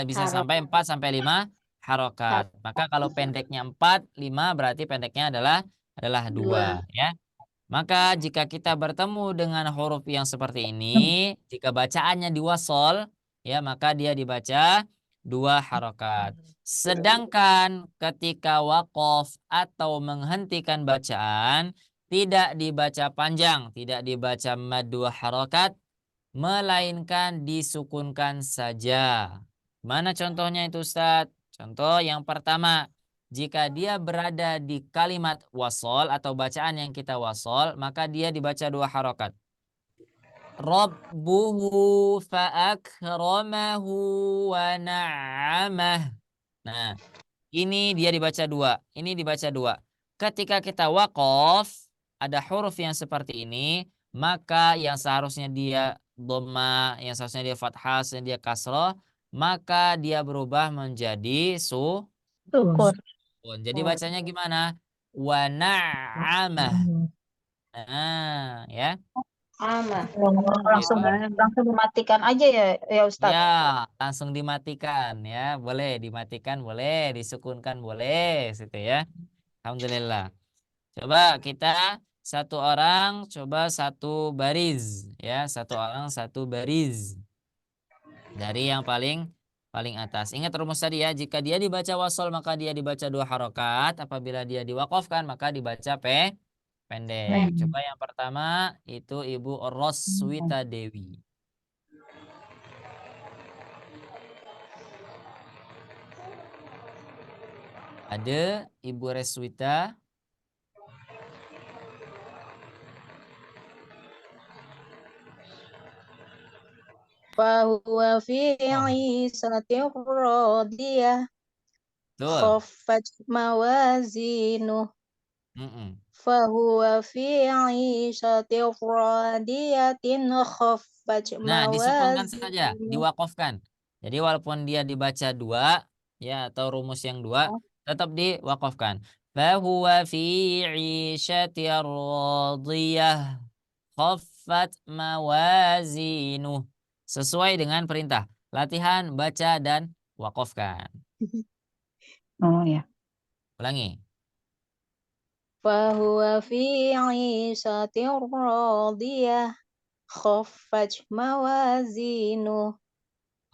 bisa sampai 4 sampai 5 harokat. Maka kalau pendeknya 4, 5 berarti pendeknya adalah 2 ya. Maka jika kita bertemu dengan huruf yang seperti ini, jika bacaannya diwasol ya, maka dia dibaca 2 harokat. Sedangkan ketika wakof atau menghentikan bacaan tidak dibaca panjang, tidak dibaca mad 2 harokat, melainkan disukunkan saja. Mana contohnya itu Ustaz? Contoh yang pertama, jika dia berada di kalimat wasol atau bacaan yang kita wasol, maka dia dibaca 2 harokat. Rabbuhu fa'akramahu wa na'amah. Nah, ini dia dibaca 2. Ini dibaca 2. Ketika kita wakof, ada huruf yang seperti ini, maka yang seharusnya dia dhamma, yang seharusnya dia fathah, yang dia kasroh, maka dia berubah menjadi Sukun. Jadi bacanya gimana? Wa na'amah. Nah, ya. Langsung dimatikan aja ya Ustaz. Ya, langsung dimatikan ya. Boleh dimatikan, boleh disukunkan, boleh situ ya. Alhamdulillah. Coba kita satu orang coba satu baris ya, satu orang satu baris. Dari yang paling atas. Ingat rumus tadi ya, jika dia dibaca wasol maka dia dibaca 2 harokat, apabila dia diwakafkan maka dibaca pendek. Coba yang pertama itu Ibu Roswita Dewi. Ada Ibu Reswita. Fahuwa fi 'ishatin radiyah. Khaffat mawazinuh. Fahuwa fi 'ishatin radiyatin khaffat mawazinuh. Nah, disukunkan saja, diwakafkan. Jadi walaupun dia dibaca 2 ya atau rumus yang 2, tetap diwakafkan. Fahuwa fi 'ishatir radiyah. Khaffat mawazinuh. Sesuai dengan perintah. Latihan, baca, dan wakofkan. Oh ya. Ulangi. Fahuwa fi 'ishatir radiyah. Khaffat mawazinuh.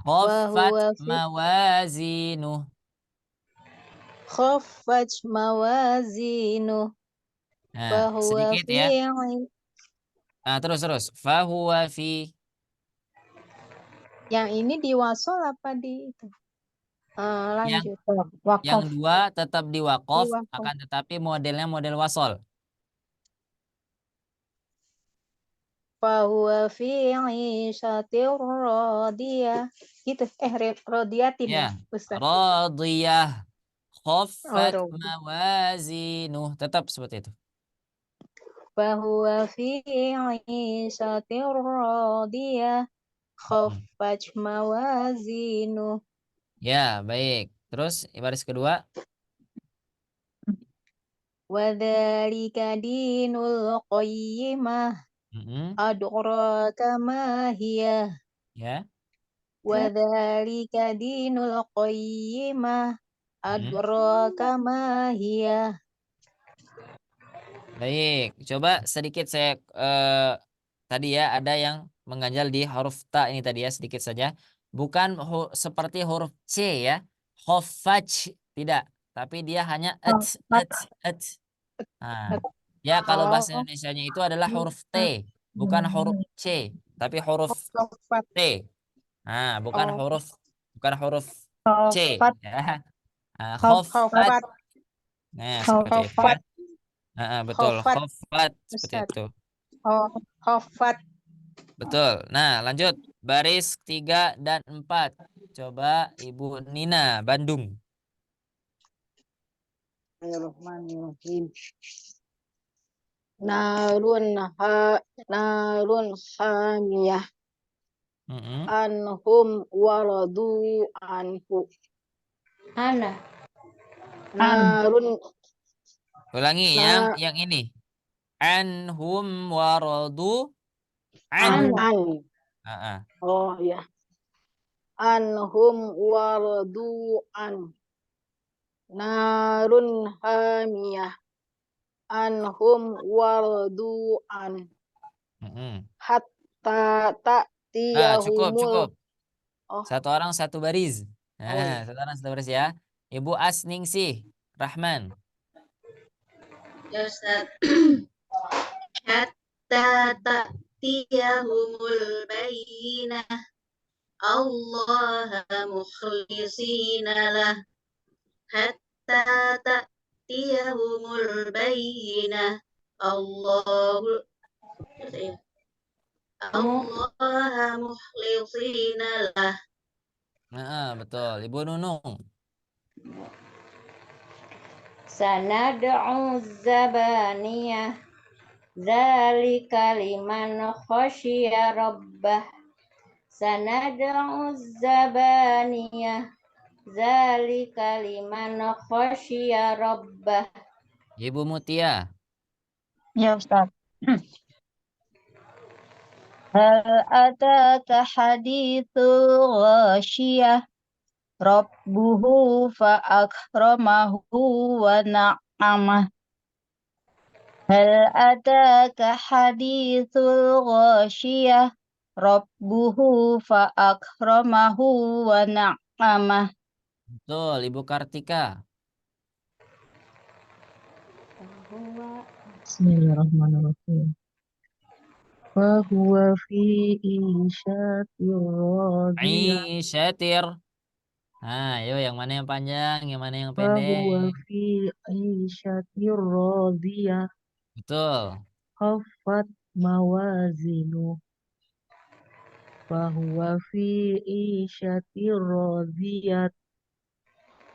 Khaffat Fahuwa fi mawazinuh. Khaffat mawazinuh. Nah, Fahuwa sedikit fi ya. Nah, terus. Fahuwa fi. Yang ini di wasol apa di itu? Lanjut. Yang dua tetap di wakof, Di wakof. akan tetapi modelnya model wasol. Fahuwa fi 'ishatir radiyah. Gitu. Radiyatin ya, Ustaz. Radiyah. Khaffat Oh, mawazinuh. Tetap seperti itu. Fahuwa fi 'ishatir radiyah. Khaffat mawazinuh. Ya, baik. Terus baris kedua. Wadzalika dinul qayyimah. Adraka ma hiya. Ya. Wadzalika dinul qayyimah. Adraka ma hiya. Baik, coba sedikit saya tadi ya ada yang mengganjal di huruf ta ini tadi ya, sedikit saja. Bukan seperti huruf C ya. Khofaj tidak, tapi dia hanya et. Nah, ya kalau bahasa Indonesianya itu adalah huruf T, bukan huruf C, tapi huruf T. Nah, bukan huruf C ya. Nah, khofat. Nah, seperti itu ya. Betul, khofat seperti itu. Khofat. Betul. Nah, lanjut baris 3 dan 4. Coba Ibu Nina, Bandung. Bismillahirrahmanirrahim. Narun hamiyah. Anhum waradu anhu. Ana. Narun. Ulangi yang ini. Anhum waradu An. Oh ya. Anhum waradu an. Narun hamiyah. Anhum waradu an. Hatta ta'tiyahumul. Cukup. Satu orang satu baris. Satu orang satu baris ya. Ibu Asningsih Rahman. Ya Ustaz. Hatta ta'tiyahumul bayyinah. Allah mukhlisina lah. Hatta ta'tiyahumul bayyinah. Allah mukhlisina lah. Betul. Ibu Nunung. Sanad'u zabaniyah. Zalika liman khasyiya rabbah. Sanad'u zabaniyah. Zalika liman khasyiya rabbah. Ibu Mutia. Ya, Ustaz. Hal ataka hadithul ghasyiyah. Rabbuhu fa'akramahu wa na'amah. Hal ataka hadithul ghasyiyah. Rabbuhu fa'akramahu wa na'amah. Betul, Ibu Kartika. Bismillahirrahmanirrahim. Fahuwa fi 'ishatir radiyah. Isyatir. Ayo yang mana yang panjang, yang mana yang pendek? Fahuwa fi 'ishatir radiyah. Betul. Khaffat mawazinu. Fahuwa fi 'ishatir radiyah.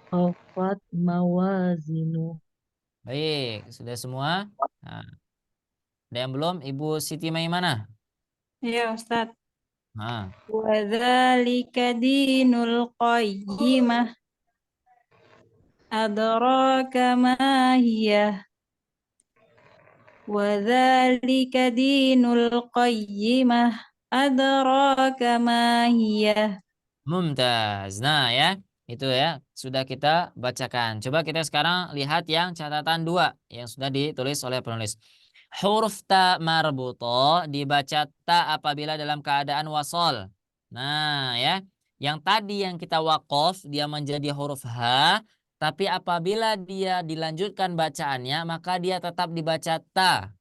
Khaffat mawazinu. Baik, sudah semua? Nah, ada yang belum? Ibu Siti Maimanah. Ya, Ustaz. Nah. Wadzalika dinul qayyimah. أدراك ما هي وذلك دين القيمة أدراك ما هي. Mumtaz. Nah ya, itu ya sudah kita bacakan. Coba kita sekarang lihat yang catatan 2 yang sudah ditulis oleh penulis. Huruf ta marbuto dibaca ta apabila dalam keadaan wasol. Nah ya, yang tadi yang kita wakof dia menjadi huruf H, tapi apabila dia dilanjutkan bacaannya maka dia tetap dibaca ta.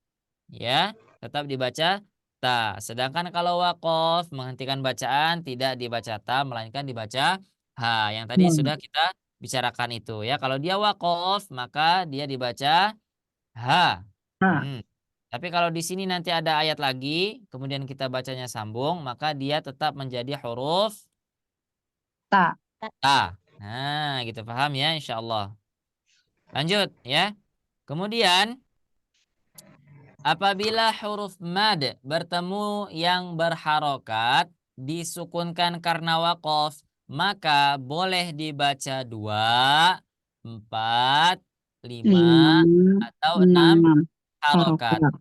Ya, tetap dibaca ta. Sedangkan kalau wakof menghentikan bacaan tidak dibaca ta melainkan dibaca ha. Yang tadi sudah kita bicarakan itu ya. Kalau dia wakof maka dia dibaca ha. Hmm. Tapi kalau di sini nanti ada ayat lagi, kemudian kita bacanya sambung, maka dia tetap menjadi huruf Ta. ta. Nah, gitu paham ya, insya Allah. Lanjut ya. Kemudian apabila huruf mad bertemu yang berharokat disukunkan karena wakof, maka boleh dibaca 2, 4, 5, 5, atau 6 6 harokat. harokat.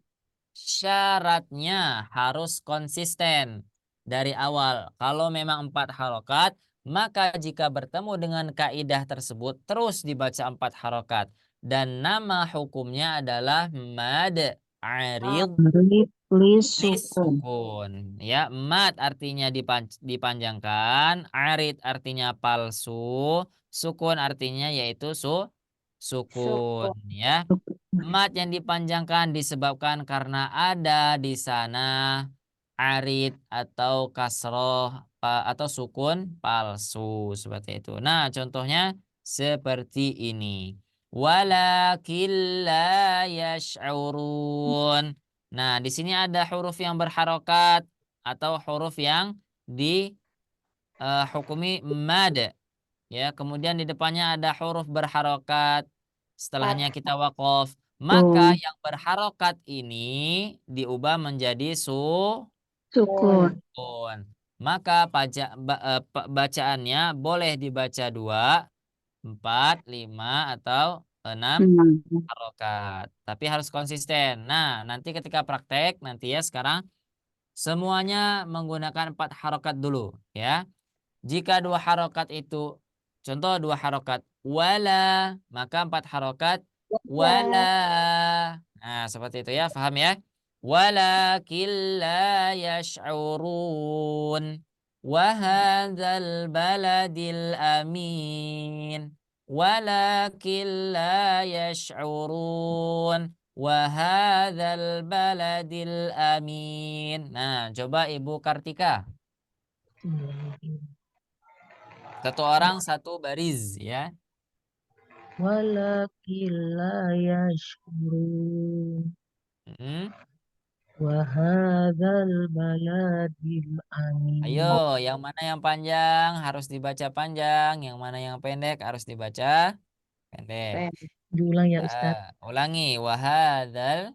Syaratnya harus konsisten dari awal. Kalau memang 4 harokat, maka jika bertemu dengan kaidah tersebut terus dibaca 4 harokat. Dan nama hukumnya adalah mad arid Lisukun. sukun. Ya, mad artinya dipanjangkan, arid artinya palsu, sukun artinya yaitu sukun. Ya. Mad yang dipanjangkan disebabkan karena ada di sana arid atau kasroh atau sukun palsu seperti itu. Nah, contohnya seperti ini. Walakin la yash'urun. Nah, di sini ada huruf yang berharokat atau huruf yang dihukumi mad. Ya, kemudian di depannya ada huruf berharokat. Setelahnya kita wakof. Maka yang berharokat ini diubah menjadi Sukun. sukun. Maka bacaannya boleh dibaca 2, 4, 5, atau 6 6. harokat. Tapi harus konsisten. Nah, nanti ketika praktek, nanti ya sekarang semuanya menggunakan 4 harokat dulu. Ya. Jika 2 harokat itu, contoh 2 harokat wala, maka 4 harokat wala. Nah, seperti itu ya, paham ya? Walakin la yash'urun wa hadzal baladil amin. Walakin la yash'urun wa hadzal baladil amin. Nah, coba Ibu Kartika. Satu orang satu baris ya. Walakin la yashkurun. Wa hadzal baladil amin. Ayo, yang mana yang panjang harus dibaca panjang, yang mana yang pendek harus dibaca pendek. Diulang ya Ustaz. Ulangi, wahadzal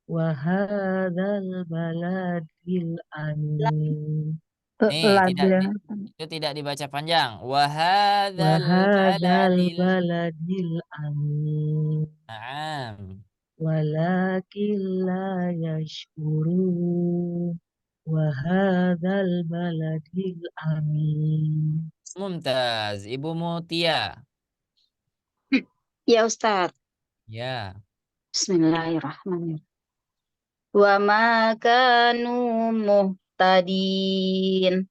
Wahadzal baladil amin. itu tidak dibaca panjang. Wahadzal Baladil amin. Naam. Walakin la yashkurun. Wahadzal baladil amin. Mumtaz, Ibu Mutia. Ya Ustaz. Ya. Bismillahirrahmanirrahim. Wa ma kanu muhtadin.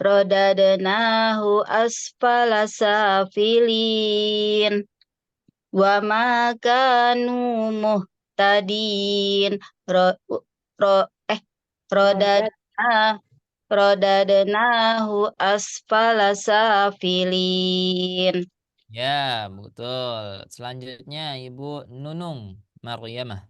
Rodadnahu asfala safilin. Wa ma kanu muhtadin. Rodadnahu asfala safilin. Ya, betul. Selanjutnya Ibu Nunung Maryamah.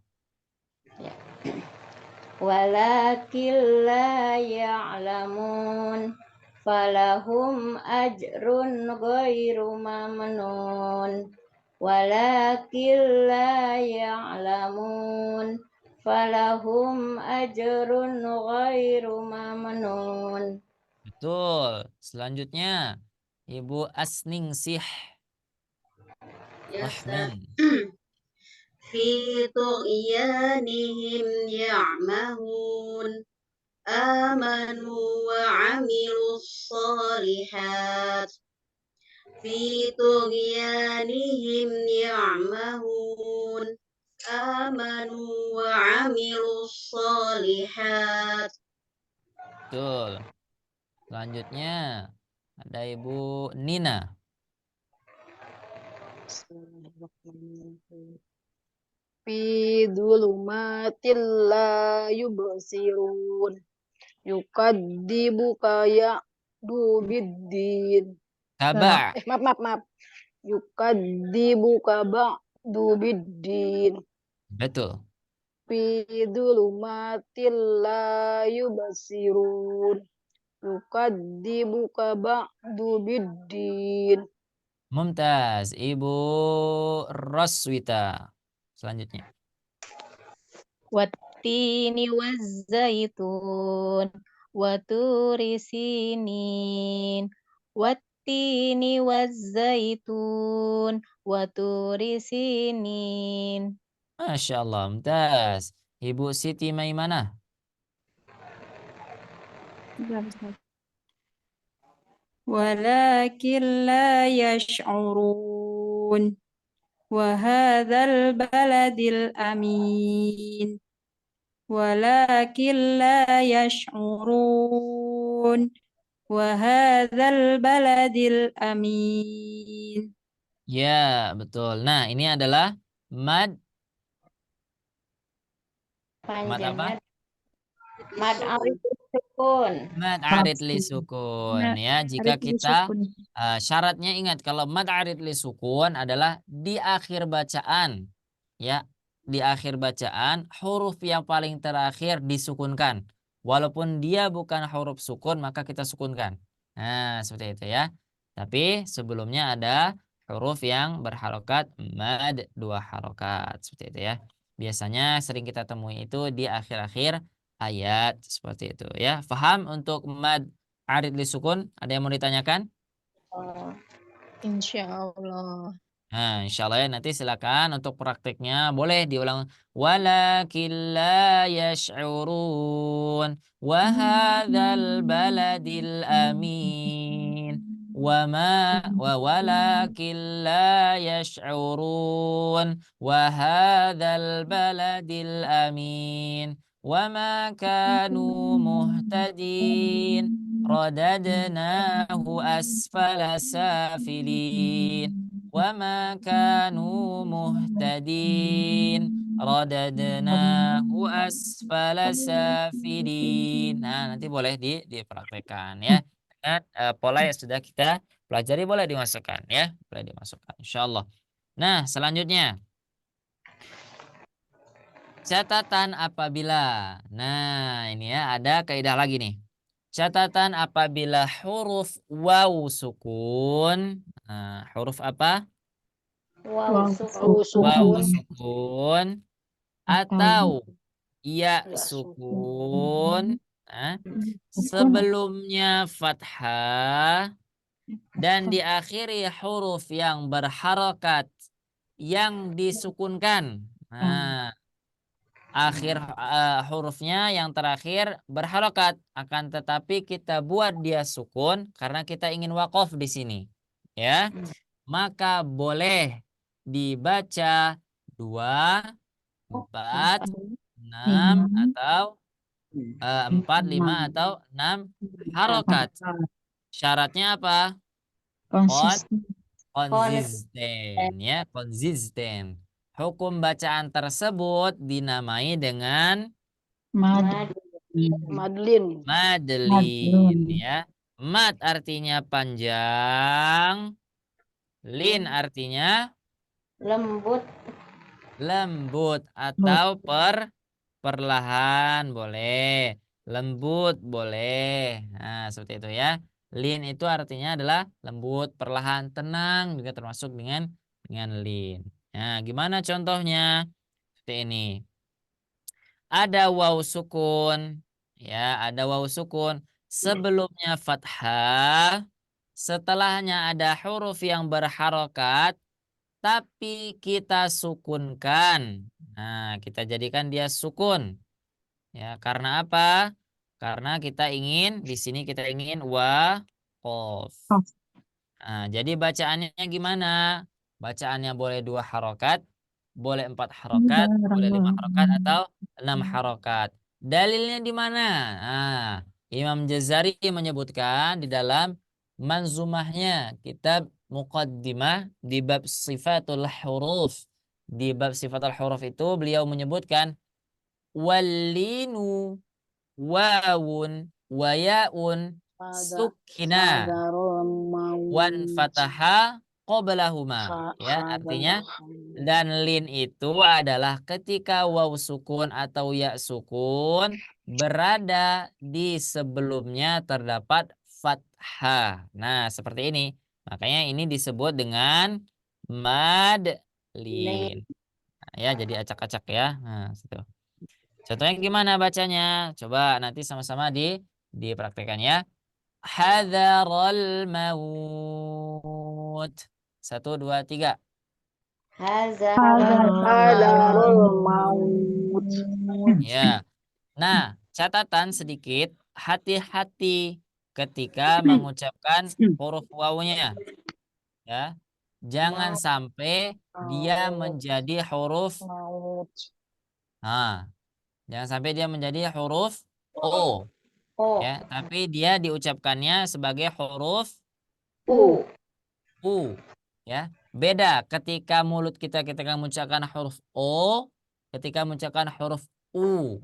Walakin la ya'lamun falahum ajrun ghairu mamnun. Walakin la ya'lamun falahum ajrun ghairu mamnun. Betul. Selanjutnya Ibu Asningsih Rahman. في طغيانهم يعمهون آمنوا وعملوا الصالحات في طغيانهم يعمهون آمنوا وعملوا الصالحات. Betul. Selanjutnya ada Ibu Nina. Fi dzulumatil la yubsirun yukadzibuka ya'du biddin. Taba. Maaf. Yukadzibuka ba'du biddin. Betul. Fi dzulumatil la yubsirun yukadzibuka ba'du biddin. Mumtaz. Ibu Roswita. Selanjutnya. Wattini wazzaitun waturi sinin. Wattini wazzaitun waturi sinin. Masya Allah. Mumtaz. Ibu Siti Maimanah. Walakin la yash'urun. وهذا البلد الأمين ولكن لا يشعرون وهذا البلد الأمين. Ya, betul. Nah, ini adalah mad apa? Mad arid sukun. Mad arid li sukun ya. Jika kita syaratnya ingat kalau mad arid li sukun adalah di akhir bacaan ya. Di akhir bacaan huruf yang paling terakhir disukunkan. Walaupun dia bukan huruf sukun maka kita sukunkan. Nah, seperti itu ya. Tapi sebelumnya ada huruf yang berharokat mad 2 harokat seperti itu ya. Biasanya sering kita temui itu di akhir-akhir ayat seperti itu ya. Faham untuk mad arid li sukun? Ada yang mau ditanyakan? Insyaallah. Nah, insyaallah ya, nanti silakan untuk prakteknya boleh diulang. Walakin la yash'urun wa hadzal baladil amin wa walakin la yash'urun wa hadzal baladil amin wa ma kanu muhtadin radadnahu asfala safilin وما كانوا مهتدين رددناه أسفل سافلين. Nah, nanti boleh dipraktekkan ya. Dengan pola yang sudah kita pelajari boleh dimasukkan ya. Boleh dimasukkan insyaallah. Nah, selanjutnya catatan apabila. Nah, ini ya ada kaidah lagi nih. Catatan apabila huruf waw sukun. Nah, huruf apa? Waw Waw sukun. sukun atau ya sukun. Nah, sebelumnya fathah dan diakhiri huruf yang berharokat yang disukunkan. Nah, akhir hurufnya yang terakhir berharokat, akan tetapi kita buat dia sukun karena kita ingin waqaf di sini ya, maka boleh dibaca 2, 4, 6 atau 4, 5 atau 6 harokat. Syaratnya apa? Konsisten ya, konsisten. Hukum bacaan tersebut dinamai dengan Madlin. Madeline ya. Mad artinya panjang, lin artinya lembut atau perlahan boleh, lembut boleh. Nah, seperti itu ya. Lin itu artinya adalah lembut, perlahan, tenang juga termasuk dengan lin. Nah, gimana contohnya? Seperti ini. Ada waw sukun, ya, ada waw sukun. Sebelumnya fathah, setelahnya ada huruf yang berharokat, tapi kita sukunkan. Nah, kita jadikan dia sukun. Ya, karena apa? Karena kita ingin, di sini kita ingin waqaf. Nah, jadi bacaannya gimana? Bacaannya boleh 2 harokat, boleh 4 harokat, boleh 5 harokat, atau 6 harokat. Dalilnya di mana? Nah, Imam Jazari menyebutkan di dalam manzumahnya, kitab Muqaddimah di bab sifatul huruf. Di bab sifatul huruf itu beliau menyebutkan walinu wawun wayaun sukina wan fataha qoblahuma, ya, artinya dan lin itu adalah ketika waw sukun atau ya sukun berada di sebelumnya terdapat fathah. Nah, seperti ini. Makanya ini disebut dengan mad lin. Nah, ya, jadi acak-acak ya. Nah, situ. Contohnya gimana bacanya? Coba nanti sama-sama dipraktekkan ya. Hadzarul maut. 1, 2, 3. Hadarul maut. Ya. Nah, catatan sedikit, hati-hati ketika mengucapkan huruf wawunya. Ya. Jangan sampai dia menjadi huruf nah, jangan sampai dia menjadi huruf O. Ya, tapi dia diucapkannya sebagai huruf U. Ya, beda ketika mulut kita mengucapkan huruf O, ketika mengucapkan huruf U.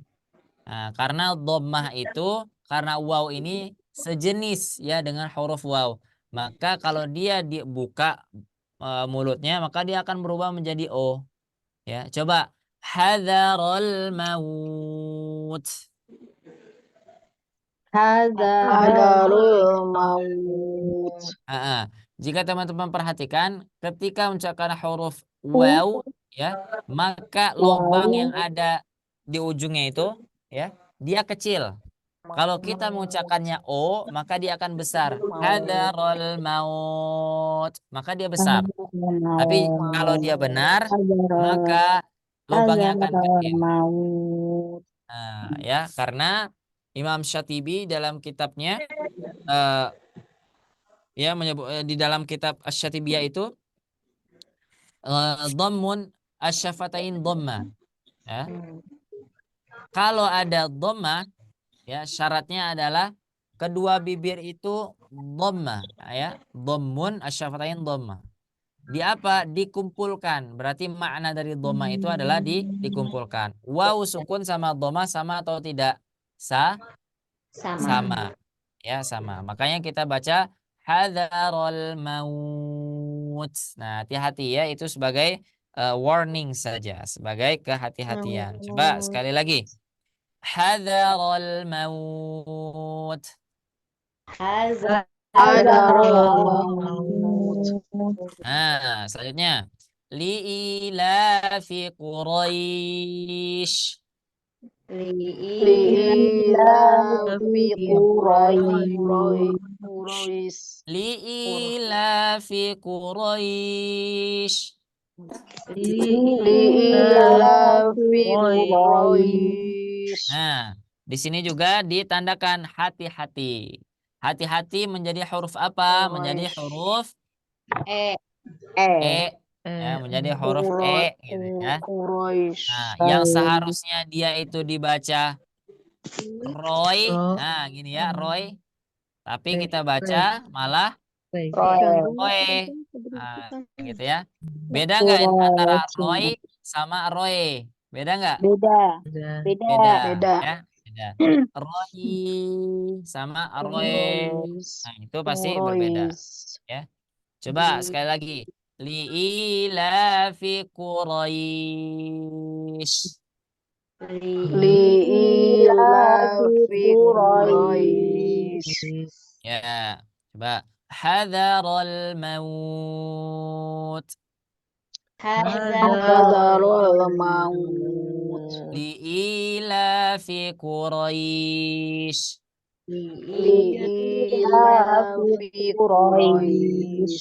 Nah, karena dhammah itu, karena waw ini sejenis ya dengan huruf waw. Maka kalau dia dibuka mulutnya, maka dia akan berubah menjadi O. Ya, coba hadzarul maut. Hadarul maut. Jika teman-teman perhatikan, ketika mengucapkan huruf waw, ya, maka lubang yang ada di ujungnya itu, ya, dia kecil. Kalau kita mengucapkannya o, maka dia akan besar. Hadarul maut, maka dia besar. Tapi kalau dia benar, maka lubangnya akan kecil. Nah, ya, karena Imam Syatibi dalam kitabnya ya menyebut di dalam kitab Asy-Syatibiyah itu dhammun asyafatain dhamma, ya. Kalau ada dhamma, ya, syaratnya adalah kedua bibir itu dhamma, ya. Dhammun asyafatain dhamma. Di apa? Dikumpulkan. Berarti makna dari dhamma itu adalah dikumpulkan. Waw sukun sama dhamma sama atau tidak? Sama. Ya, sama. Makanya kita baca hadzarul maut. Nah, hati-hati ya, itu sebagai warning saja, sebagai kehati-hatian. Coba sekali lagi. Hadzarul maut. Nah, selanjutnya liilafi Quraisy. Liilafi Quraisy. Liilafi Quraisy. Liilafi Quraisy. Nah, di sini juga ditandakan hati-hati. Hati-hati menjadi huruf apa? Menjadi huruf E. Ya, menjadi huruf E gitu ya. Nah, yang seharusnya dia itu dibaca Roy. Nah, gini ya, Roy. Tapi kita baca malah Roy. Nah, gitu ya. Beda nggak antara Roy sama Roy? Beda nggak? Beda. Ya, beda. Roy sama Roy. Nah, itu pasti berbeda. Ya. Coba sekali lagi. Liilafi Quraisy. Liilafi Quraisy. Ya, coba. Hadzarul maut. Hadzarul maut. Liilafi Quraisy. li'ilafi Quraisy.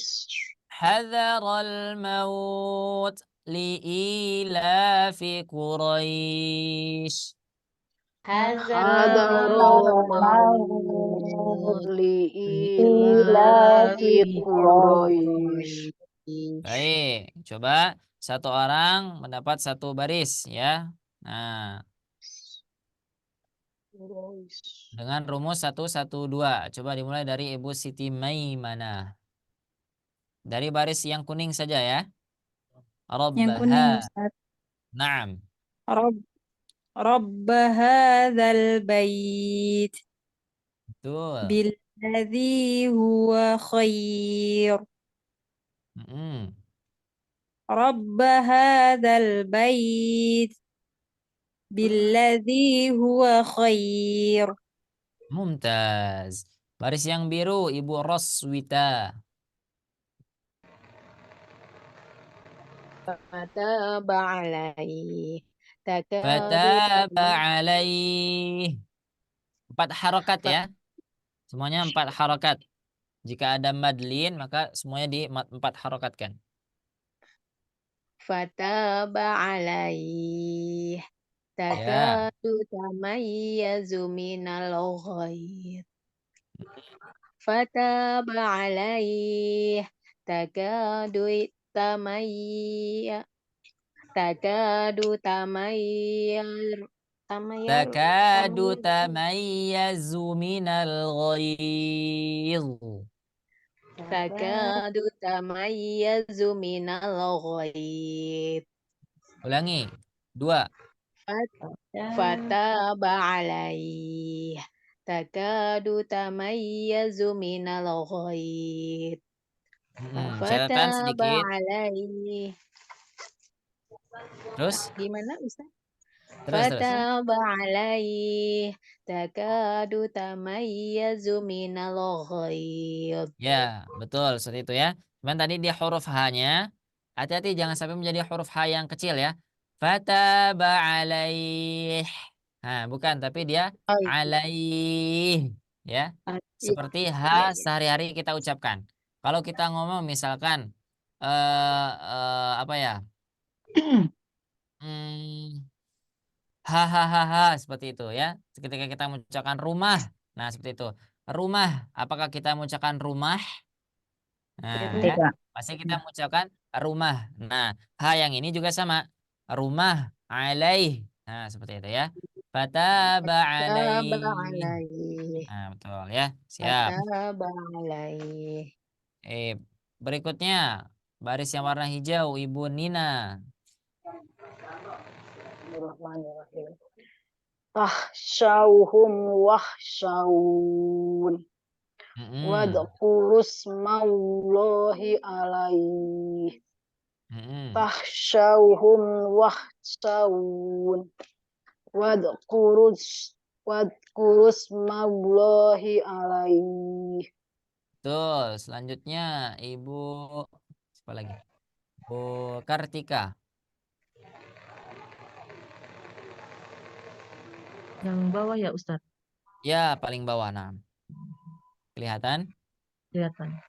Hadzaral maut li'ilafi Quraisy. Hadaral maut li'ilafi Quraisy. Baik, coba satu orang mendapat satu baris ya. Nah, dengan rumus 112. Coba dimulai dari Ibu Siti Maimanah. Dari baris yang kuning saja ya. Yang kuning Rabbaha. Ustaz. Naam. Rabb hadzal bait Betul. billadzi huwa khair. Rabb hadzal bait billadzi huwa khair. Mumtaz. Baris yang biru Ibu Roswita. Fataba alaihi. Fataba alaih. 4 harokat ya. Semuanya 4 harokat. Jika ada madlin maka semuanya di 4 harokatkan. Fataba alaihi. Ya. Takadu tamayyazu minal ghaid. Fataba alaihi. Takadu tamayyazu Takadu tamayyazu minal ghaidh. takadu tamayyazu minal ghaid. Ulangi. 2. Fataba alaihi. Takadu tamayyazu minal ghaid. Catatan Fataba sedikit. alaihi. Terus? Gimana Ustaz? Terus. Fataba alaihi. Takadu tamayyazu minal ghaid. Ya, betul seperti itu ya. Cuman tadi di huruf H-nya, hati-hati jangan sampai menjadi huruf H yang kecil ya. Fataba alaih. Nah, bukan, tapi dia alaih ya. Seperti H Iya. sehari-hari kita ucapkan. Kalau kita ngomong misalkan apa ya? Hmm, hahaha seperti itu ya. Ketika kita mengucapkan rumah, nah seperti itu. Rumah, apakah kita mengucapkan rumah? Nah, ya, Tidak. pasti kita mengucapkan rumah. Nah, H yang ini juga sama. Rumah alaih. Nah, seperti itu ya. Fataba alaih. Fataba alaihi. Nah, betul ya. Siap. Fataba alaihi. Berikutnya baris yang warna hijau Ibu Nina. Bismillahirrahmanirrahim. Tahsyauhum wahsyaun. Wadkurusmallahi alaih. Tahsyauhum wahsyaun. Wadkurusmallahi alaih. Betul. Selanjutnya Ibu siapa lagi? Bu Kartika. Yang bawah ya Ustaz? Ya, paling bawah. Nah. Kelihatan? Kelihatan.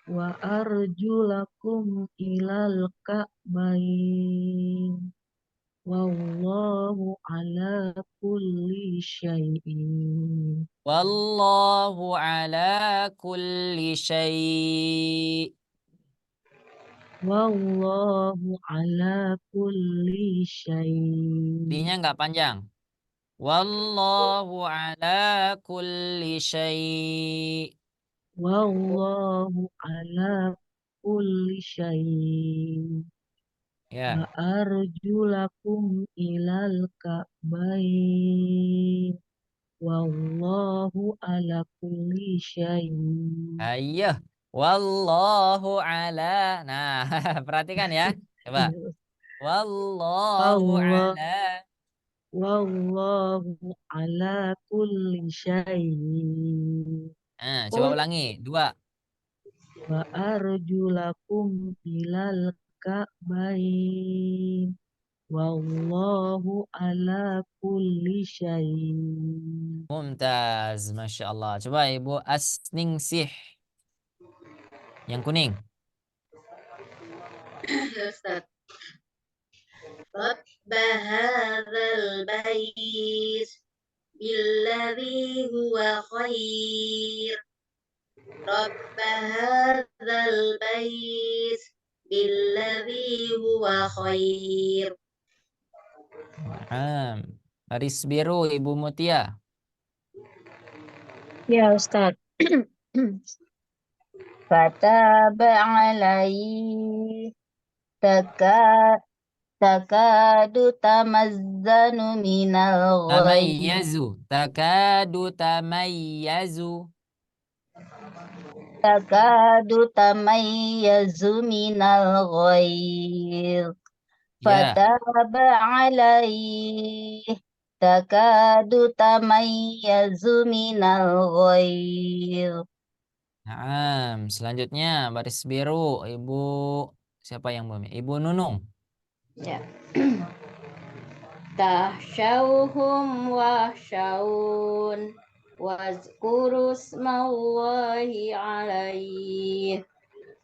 Wa arjulakum ilal ka'bain. Wallahu ala kulli syai'in. Wallahu ala kulli syai'. Wallahu ala kulli syai'. D-nya nggak panjang. Wallahu ala kulli syai'. Wallahu ala kulli syai'. Ya. Wa arjulakum ilal ka'bain. Wallahu ala kulli syai'in. Ayo. Wallahu ala. Nah, perhatikan ya. Coba. Wallahu ala. Wallahu ala kulli syai'in. Nah, coba ulangi. 2. Wa arjulakum ilal ka'bain. Wallahu ala kulli syai'in. Mumtaz, Masya Allah. Coba Ibu Asningsih. Yang kuning. Ya Ustaz. Rabba hadzal bait billadzi huwa khair. Rabba hadzal bait billadzi huwa khair. Naam. Garis biru Ibu Mutia. Ya Ustaz. Fataba alaihi takadu tamazzanu minal ghaibi. Takadu tamayyazu. Takadu tamayyazu minal ghaib. Ya. Fataba alaihi takadu tamayyazu minal ghaib. Naam. Selanjutnya baris biru Ibu siapa yang belum? Ibu Nunung. Ya. Tahsyauhum wahsyaun wazkuru smallahi alaih.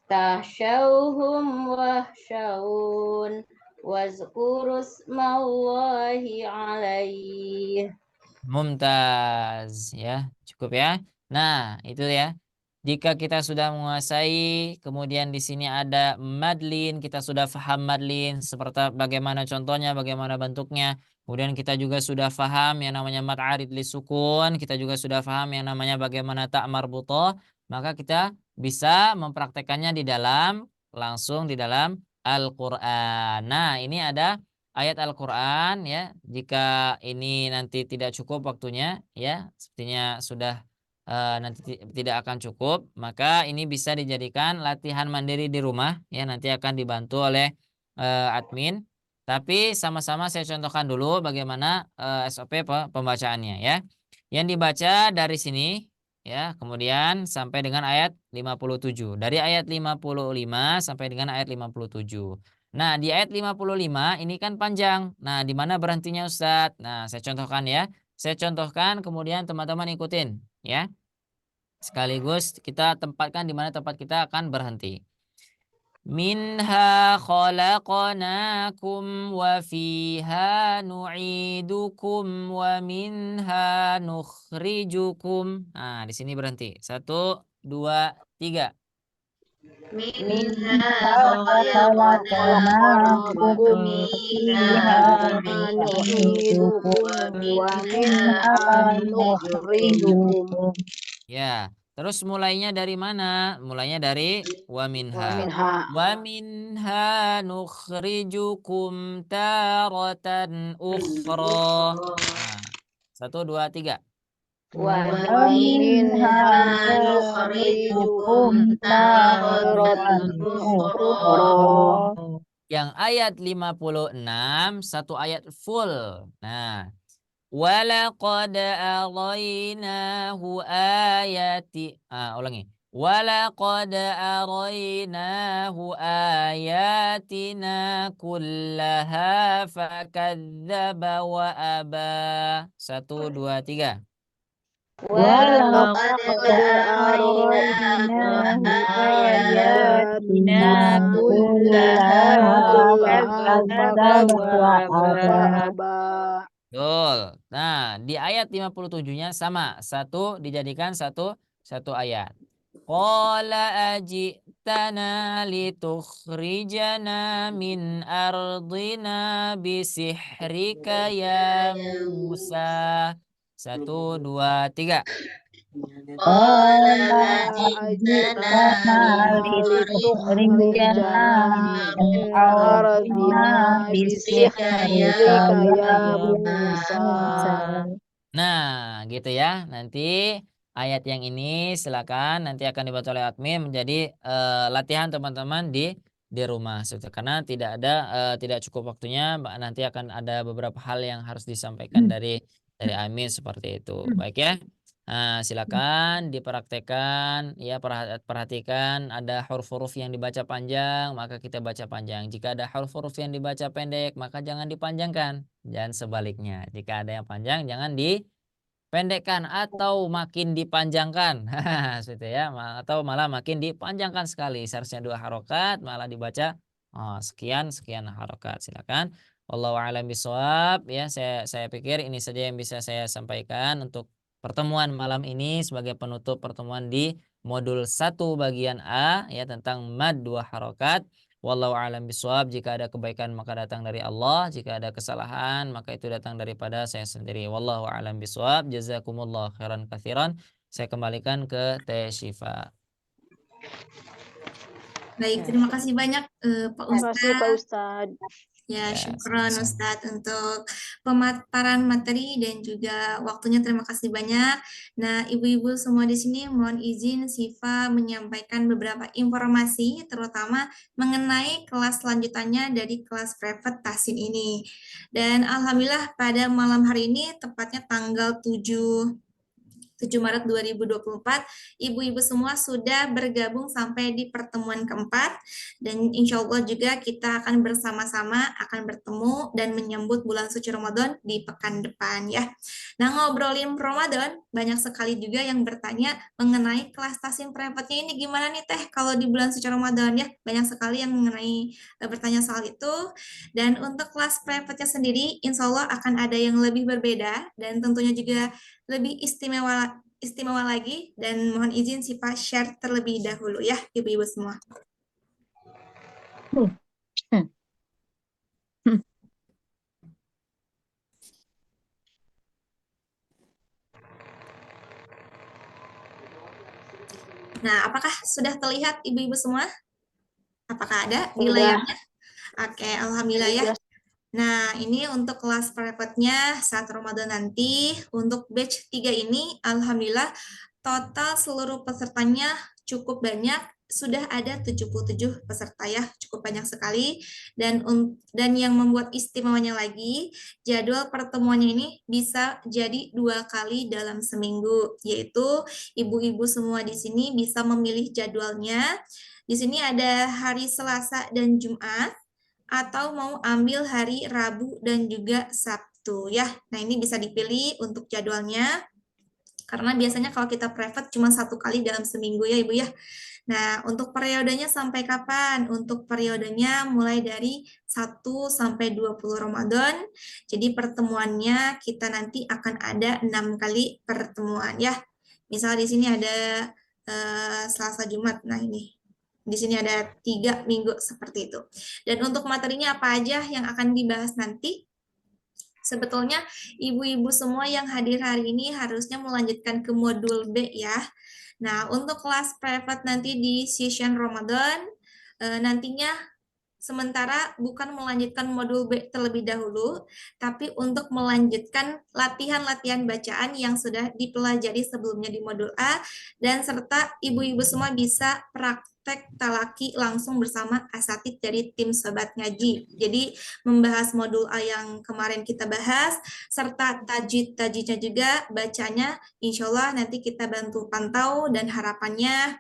Tahsyauhum wahsyaun wazkuru smallahi alaih. Mumtaz ya, cukup ya. Nah, itu ya. Jika kita sudah menguasai, kemudian di sini ada madlin, kita sudah paham madlin seperti bagaimana contohnya, bagaimana bentuknya. Kemudian kita juga sudah paham yang namanya mad arid li sukun, kita juga sudah paham yang namanya bagaimana ta marbuthah, maka kita bisa mempraktekannya di dalam langsung di dalam Al-Qur'an. Nah, ini ada ayat Al-Qur'an ya. Jika ini nanti tidak cukup waktunya ya, sepertinya sudah nanti tidak akan cukup, maka ini bisa dijadikan latihan mandiri di rumah ya, nanti akan dibantu oleh admin. Tapi sama-sama saya contohkan dulu bagaimana SOP pembacaannya ya. Yang dibaca dari sini ya, kemudian sampai dengan ayat 57. Dari ayat 55 sampai dengan ayat 57. Nah, di ayat 55 ini kan panjang. Nah, di mana berhentinya Ustadz? Nah, saya contohkan ya. Saya contohkan kemudian teman-teman ikutin ya. Sekaligus kita tempatkan di mana tempat kita akan berhenti. Minha khalaqnakum wa fiha nu'idukum wa minha nukhrijukum. Nah, di sini berhenti. 1, 2, 3. Minha khalaqnakum wa fiha nu'idukum wa minha nukhrijukum. Ya, terus mulainya dari mana? Mulainya dari wa minha. Wa minha nukhrijukum taratan ukhra. Nah, 1, 2, 3. Wa minha nukhrijukum taratan ukhra. Yang ayat 56 satu ayat full. Nah, walaqad arainahu ayati. Ulangi. Walaqad arainahu ayatina kullaha fakadzdzaba wa aba. 1, 2, 3. Walaqad arainahu ayatina kullaha fakadzdzaba wa aba. Betul. Nah, di ayat 57-nya sama. Satu dijadikan satu ayat. Qala ajitana litukhrijana min ardina bisihrika ya Musa. 1, 2, 3. Qala ajitana litukhrijana min ardina bisihrika ya Musa. Nah, gitu ya. Nanti ayat yang ini silakan nanti akan dibaca oleh admin menjadi latihan teman-teman di rumah. Karena tidak cukup waktunya, nanti akan ada beberapa hal yang harus disampaikan dari admin seperti itu. Baik ya. Nah, silakan dipraktekkan, ya perhatikan ada huruf-huruf yang dibaca panjang, maka kita baca panjang. Jika ada huruf-huruf yang dibaca pendek, maka jangan dipanjangkan. Dan sebaliknya, jika ada yang panjang, jangan dipendekkan atau makin dipanjangkan. Seperti ya, atau malah makin dipanjangkan sekali. Seharusnya 2 harokat, malah dibaca sekian harokat. Silakan. Wallahu a'lam bishawab. Ya, saya pikir ini saja yang bisa saya sampaikan untuk pertemuan malam ini sebagai penutup pertemuan di modul 1 bagian A ya tentang mad 2 harokat. Wallahu a'lam bishawab. Jika ada kebaikan maka datang dari Allah, jika ada kesalahan maka itu datang daripada saya sendiri. Wallahu a'lam bishawab. Jazakumullah khairan katsiran. Saya kembalikan ke Teh Syifa. Baik, terima kasih banyak Pak Terima kasih Pak Ustadz. Ustadz. Ya, Ya, syukron sama-sama. Ustadz untuk pemaparan materi dan juga waktunya. Terima kasih banyak. Nah, ibu-ibu semua di sini mohon izin Syifa menyampaikan beberapa informasi terutama mengenai kelas lanjutannya dari kelas private tahsin ini. Dan alhamdulillah pada malam hari ini tepatnya tanggal 7 Maret 2024, ibu-ibu semua sudah bergabung sampai di pertemuan keempat, dan insya Allah juga kita akan bersama-sama akan bertemu dan menyambut bulan suci Ramadan di pekan depan ya. Nah, ngobrolin Ramadan, banyak sekali juga yang bertanya mengenai kelas tahsin private-nya ini gimana nih Teh kalau di bulan suci Ramadan ya, banyak sekali yang bertanya soal itu. Dan untuk kelas private-nya sendiri, insya Allah akan ada yang lebih berbeda dan tentunya juga lebih istimewa lagi, dan mohon izin Syifa share terlebih dahulu ya ibu-ibu semua. Nah, apakah sudah terlihat ibu-ibu semua? Apakah ada di layarnya? Oke, alhamdulillah ya. Nah, ini untuk kelas private-nya saat Ramadan nanti. Untuk batch 3 ini, alhamdulillah total seluruh pesertanya cukup banyak. Sudah ada 77 peserta ya, cukup banyak sekali. Dan yang membuat istimewanya lagi, jadwal pertemuannya ini bisa jadi 2 kali dalam seminggu, yaitu ibu-ibu semua di sini bisa memilih jadwalnya. Di sini ada hari Selasa dan Jumat, atau mau ambil hari Rabu dan juga Sabtu ya. Nah, ini bisa dipilih untuk jadwalnya, karena biasanya kalau kita private cuma 1 kali dalam seminggu ya Ibu ya. Nah, untuk periodenya sampai kapan? Untuk periodenya mulai dari 1 sampai 20 Ramadan. Jadi pertemuannya kita nanti akan ada 6 kali pertemuan ya. Misal di sini ada Selasa Jumat. Nah, ini di sini ada 3 minggu seperti itu. Dan untuk materinya apa aja yang akan dibahas nanti? Sebetulnya ibu-ibu semua yang hadir hari ini harusnya melanjutkan ke modul B ya. Nah, untuk kelas private nanti di session Ramadan, nantinya sementara bukan melanjutkan modul B terlebih dahulu, tapi untuk melanjutkan latihan-latihan bacaan yang sudah dipelajari sebelumnya di modul A, dan serta ibu-ibu semua bisa praktek talaki langsung bersama asatid dari tim Sobat Ngaji. Jadi membahas modul A yang kemarin kita bahas, serta tajwid-tajwidnya juga, bacanya insya Allah nanti kita bantu pantau, dan harapannya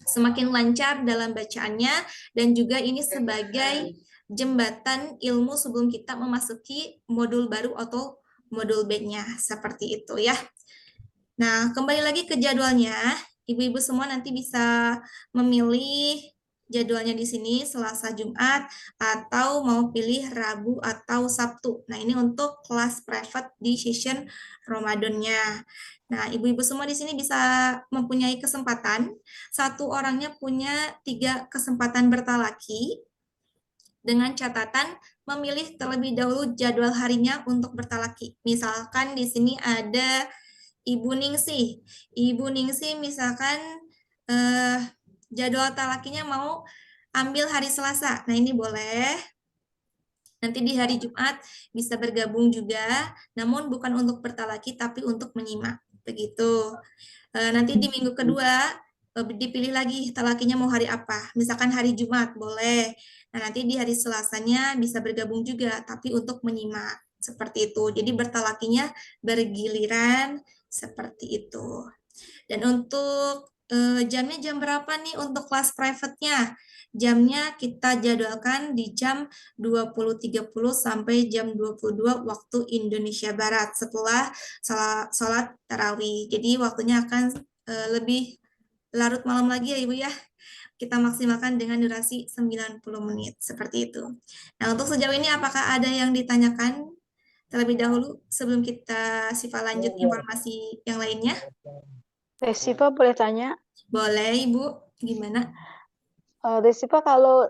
semakin lancar dalam bacaannya, dan juga ini sebagai jembatan ilmu sebelum kita memasuki modul baru atau modul B-nya, seperti itu ya. Nah, kembali lagi ke jadwalnya, ibu-ibu semua nanti bisa memilih jadwalnya di sini Selasa Jumat atau mau pilih Rabu atau Sabtu. Nah, ini untuk kelas private di session Ramadannya. Nah, ibu-ibu semua di sini bisa mempunyai kesempatan, satu orangnya punya 3 kesempatan bertalaki, dengan catatan memilih terlebih dahulu jadwal harinya untuk bertalaki. Misalkan di sini ada Ibu Ningsih. Ibu Ningsih misalkan jadwal talakinya mau ambil hari Selasa. Nah, ini boleh. Nanti di hari Jumat bisa bergabung juga, namun bukan untuk bertalaki tapi untuk menyimak. Begitu. Nanti di minggu kedua dipilih lagi talakinya mau hari apa. Misalkan hari Jumat boleh. Nah, nanti di hari Selasanya bisa bergabung juga tapi untuk menyimak. seperti itu. Jadi bertalakinya bergiliran seperti itu. Dan untuk jamnya jam berapa nih untuk kelas private-nya? Jamnya kita jadwalkan di jam 20.30 sampai jam 22 waktu Indonesia Barat setelah sholat tarawih. Jadi waktunya akan lebih larut malam lagi ya Ibu ya. Kita maksimalkan dengan durasi 90 menit, seperti itu. Nah, untuk sejauh ini apakah ada yang ditanyakan terlebih dahulu sebelum kita Siva lanjut informasi yang lainnya? Teh Siva boleh tanya? Boleh, Ibu. Gimana? Teh Siva, kalau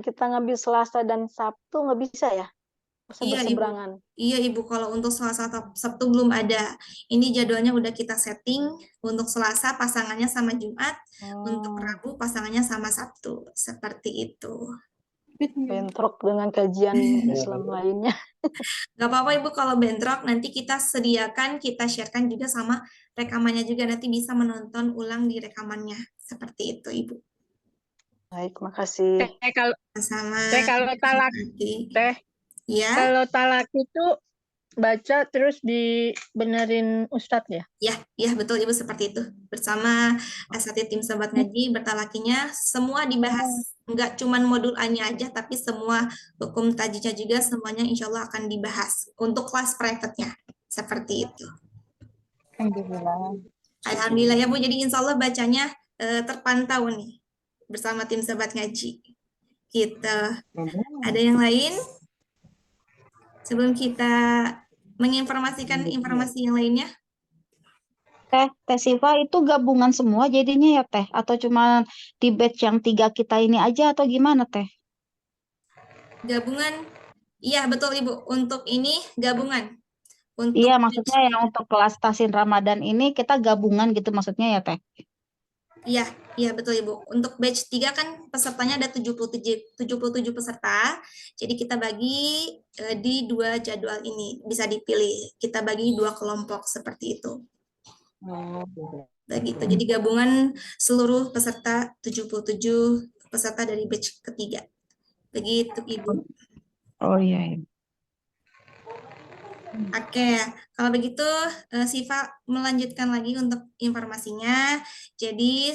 kita ngambil Selasa dan Sabtu nggak bisa ya? Masa Iya, Ibu. berseberangan? Iya, Ibu. Kalau untuk Selasa atau Sabtu belum ada. Ini jadwalnya udah kita setting. Untuk Selasa pasangannya sama Jumat. Untuk Rabu pasangannya sama Sabtu. Seperti itu. Bentrok dengan kajian Islam lainnya. Gak apa-apa Ibu kalau bentrok, nanti kita sediakan, kita sharekan juga sama rekamannya juga. Nanti bisa menonton ulang di rekamannya. Seperti itu Ibu. Baik, makasih. Kalau Sama. kalau talak Teh, Ya. kalau talak itu baca terus dibenerin Ustadz ya? Ya betul Ibu, seperti itu. Bersama asatidz tim Sobat Ngaji bertalakinya semua dibahas. Enggak cuman modul A-nya aja, tapi semua hukum tajwidnya juga semuanya insya Allah akan dibahas untuk kelas private-nya. Seperti itu. Alhamdulillah. Alhamdulillah ya Bu, jadi insya Allah bacanya terpantau nih bersama tim Sobat Ngaji. Kita ada yang lain? Sebelum kita menginformasikan informasi yang lainnya. Teh Siva itu gabungan semua jadinya ya Teh? Atau cuma di batch yang 3 kita ini aja atau gimana Teh? Gabungan, iya betul Ibu. Untuk ini gabungan. Untuk Iya, maksudnya yang untuk kelas Tasin Ramadan ini kita gabungan gitu maksudnya ya Teh? Iya betul Ibu. Untuk batch 3 kan pesertanya ada 77 peserta. Jadi kita bagi di 2 jadwal ini. Bisa dipilih. Kita bagi 2 kelompok seperti itu. Begitu. Jadi gabungan seluruh peserta 77 peserta dari batch ketiga. Begitu Ibu. Oh iya. Oke, kalau begitu Siva melanjutkan lagi untuk informasinya. Jadi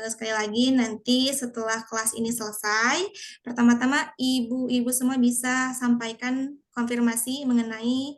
sekali lagi nanti setelah kelas ini selesai, pertama-tama ibu-ibu semua bisa sampaikan konfirmasi mengenai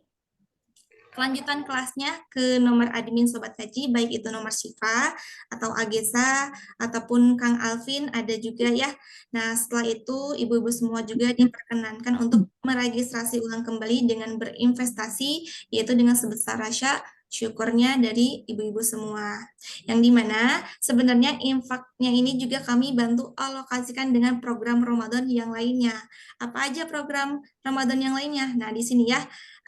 kelanjutan kelasnya ke nomor admin Sobat Ngaji, baik itu nomor Syifa atau Agesa ataupun Kang Alvin ada juga ya. Nah, setelah itu ibu-ibu semua juga diperkenankan untuk meregistrasi ulang kembali dengan berinvestasi, yaitu dengan sebesar rasa syukurnya dari ibu-ibu semua. Yang dimana sebenarnya infaknya ini juga kami bantu alokasikan dengan program Ramadan yang lainnya. Apa aja program Ramadan yang lainnya? Nah, di sini ya.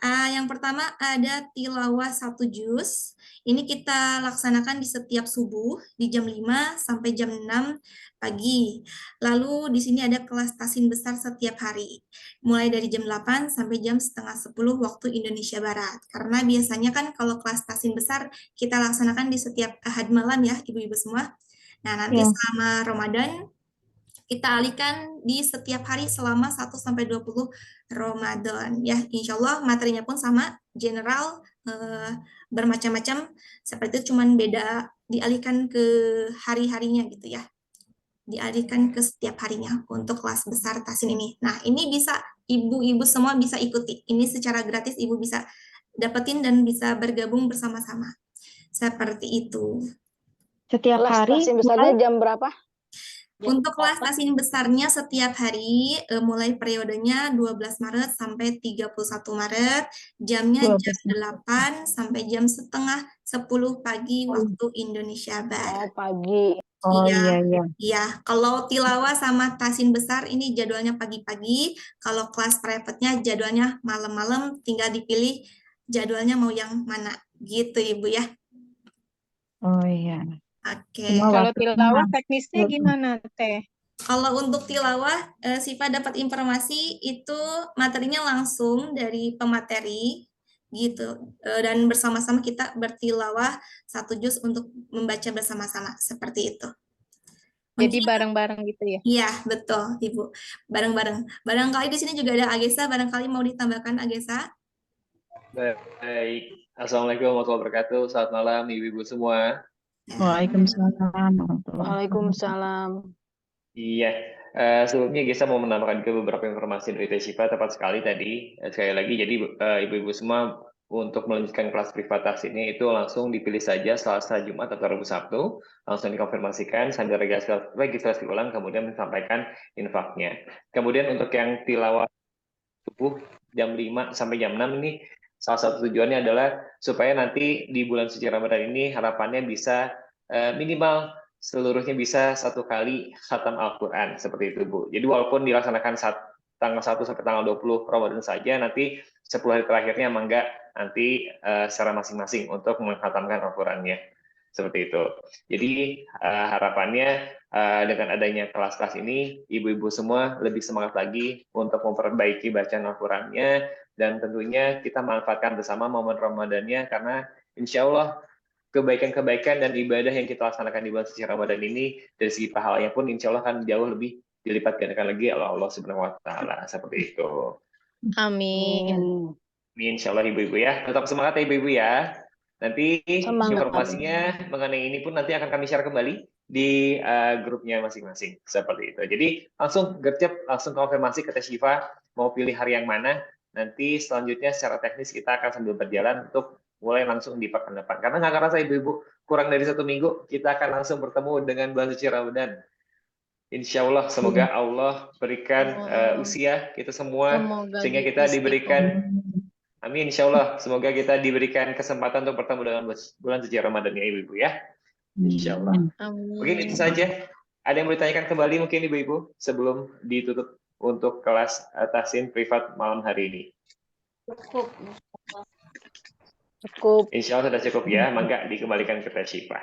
Yang pertama ada tilawah 1 juz. Ini kita laksanakan di setiap subuh di jam 5 sampai jam 6 pagi. Lalu di sini ada kelas tasin besar setiap hari. Mulai dari jam 8 sampai jam setengah 10 waktu Indonesia Barat. Karena biasanya kan kalau kelas tasin besar kita laksanakan di setiap ahad malam ya Ibu-ibu semua. Nah, nanti selama Ramadan kita alihkan di setiap hari selama 1 sampai 20 Ramadan ya. Insya Allah materinya pun sama, general, bermacam-macam, seperti itu, cuman beda dialihkan ke hari-harinya gitu ya. Dialihkan ke setiap harinya untuk kelas besar tasin ini. Nah, ini bisa ibu-ibu semua bisa ikuti. Ini secara gratis ibu bisa dapetin dan bisa bergabung bersama-sama. Seperti itu. Setiap Kelas hari tasin besarnya jam berapa? Untuk kelas tasin besarnya setiap hari, mulai periodenya 12 Maret sampai 31 Maret, jamnya jam 8 sampai jam setengah 10 pagi waktu Indonesia Barat. Oh, pagi. Oh Iya, iya. iya. Kalau tilawah sama tasin besar ini jadwalnya pagi-pagi, kalau kelas private-nya jadwalnya malam-malam, tinggal dipilih jadwalnya mau yang mana, gitu Ibu ya. Oh iya. Oke. Kalau tilawah teknisnya gimana Teh? Kalau untuk tilawah, Siva dapat informasi itu materinya langsung dari pemateri gitu, dan bersama-sama kita bertilawah 1 juz untuk membaca bersama-sama seperti itu. Jadi bareng-bareng gitu ya? Iya betul Ibu, bareng-bareng. Barangkali di sini juga ada Agesa, barangkali mau ditambahkan Agesa? Baik. Assalamualaikum warahmatullahi wabarakatuh. Selamat malam ibu-ibu semua. Waalaikumsalam warahmatullahi Waalaikumsalam. Iya, sebelumnya Gesa mau menambahkan ke beberapa informasi dari Teh Syifa tepat sekali tadi. Sekali lagi, jadi ibu-ibu semua untuk melanjutkan kelas privat ini itu langsung dipilih saja Selasa, Jumat, atau Rabu, Sabtu. Langsung dikonfirmasikan sambil registrasi ulang, kemudian menyampaikan infaknya. Kemudian untuk yang tilawah subuh jam 5 sampai jam 6 ini, salah satu tujuannya adalah supaya nanti di bulan suci Ramadan ini harapannya bisa minimal seluruhnya bisa 1 kali khatam Al-Quran, seperti itu Bu. Jadi walaupun dilaksanakan tanggal 1 sampai tanggal 20 Ramadan saja, nanti 10 hari terakhirnya mangga nanti secara masing-masing untuk menghatamkan Al-Qurannya. Seperti itu. Jadi harapannya dengan adanya kelas-kelas ini, ibu-ibu semua lebih semangat lagi untuk memperbaiki bacaan Al-Qurannya, dan tentunya kita manfaatkan bersama momen Ramadannya, karena insya Allah kebaikan-kebaikan dan ibadah yang kita laksanakan di bulan suci Ramadan ini dari segi pahalanya pun insya Allah akan jauh lebih dilipat gandakan lagi oleh Allah Subhanahu wa Ta'ala. Seperti itu. Amin. Insya Allah ibu-ibu ya. Tetap semangat ya ibu-ibu ya. Nanti Semangat. informasinya mengenai ini pun nanti akan kami share kembali di grupnya masing-masing. Seperti itu. Jadi langsung gercep, langsung konfirmasi ke Teh Syifa mau pilih hari yang mana. Nanti selanjutnya secara teknis kita akan sambil berjalan untuk mulai langsung di pekan depan. Karena nggak kerasa ibu-ibu, kurang dari 1 minggu kita akan langsung bertemu dengan bulan suci Ramadan. Insya Allah, semoga Allah berikan usia kita semua, Semoga sehingga kita diberikan, amin, insya Allah, semoga kita diberikan kesempatan untuk bertemu dengan bulan suci Ramadan ya ibu-ibu ya. Insya Allah. Amin. Mungkin itu saja. Ada yang mau ditanyakan kembali mungkin ibu-ibu sebelum ditutup untuk kelas tahsin privat malam hari ini? Cukup. Cukup. Insya Allah sudah cukup ya. Mangga dikembalikan ke Teh Syifa.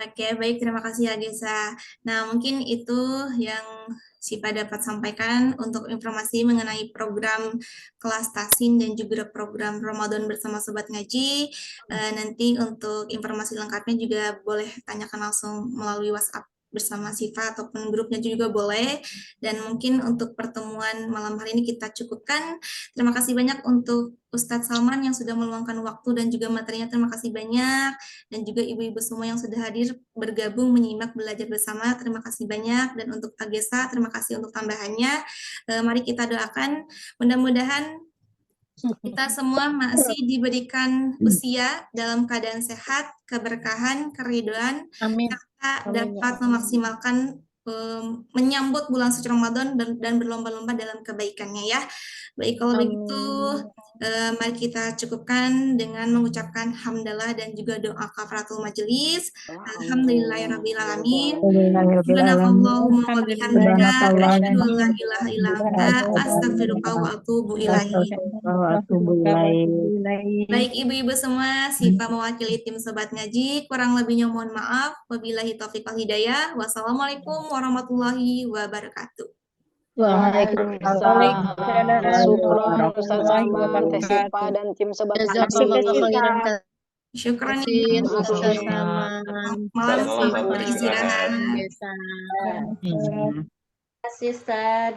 Oke, baik. Terima kasih ya, Gesa. Nah, mungkin itu yang Syifa dapat sampaikan untuk informasi mengenai program kelas tahsin dan juga program Ramadan bersama Sobat Ngaji. Nanti untuk informasi lengkapnya juga boleh tanyakan langsung melalui WhatsApp bersama Syifa ataupun grupnya juga boleh. Dan mungkin untuk pertemuan malam hari ini kita cukupkan. Terima kasih banyak untuk Ustadz Salman yang sudah meluangkan waktu dan juga materinya. Terima kasih banyak. Dan juga ibu-ibu semua yang sudah hadir bergabung menyimak belajar bersama. Terima kasih banyak. Dan untuk Kak Gesa, terima kasih untuk tambahannya. Mari kita doakan mudah-mudahan kita semua masih diberikan usia dalam keadaan sehat, keberkahan, keridhaan, serta dapat memaksimalkan menyambut bulan suci Ramadan dan berlomba-lomba dalam kebaikannya ya. Baik, kalau begitu mari kita cukupkan dengan mengucapkan hamdalah dan juga doa kafaratul majelis. Alhamdulillahirrabbilalamin. Subhanakallahumma wa bihamdika asyhadu an la ilaha illa anta astaghfiruka wa atubu ilaik. Baik ibu-ibu semua, Syifa mewakili tim Sobat Ngaji, kurang lebihnya mohon maaf. Wabillahi taufiq wal hidayah. Wassalamualaikum warahmatullahi wabarakatuh. Waalaikumsalam. Syukron Ustaz Salman, Teh Syifa dan tim Sobat Ngaji. Syukran Ustaz Salman. Malam selamat beristirahat. Terima kasih Ustaz.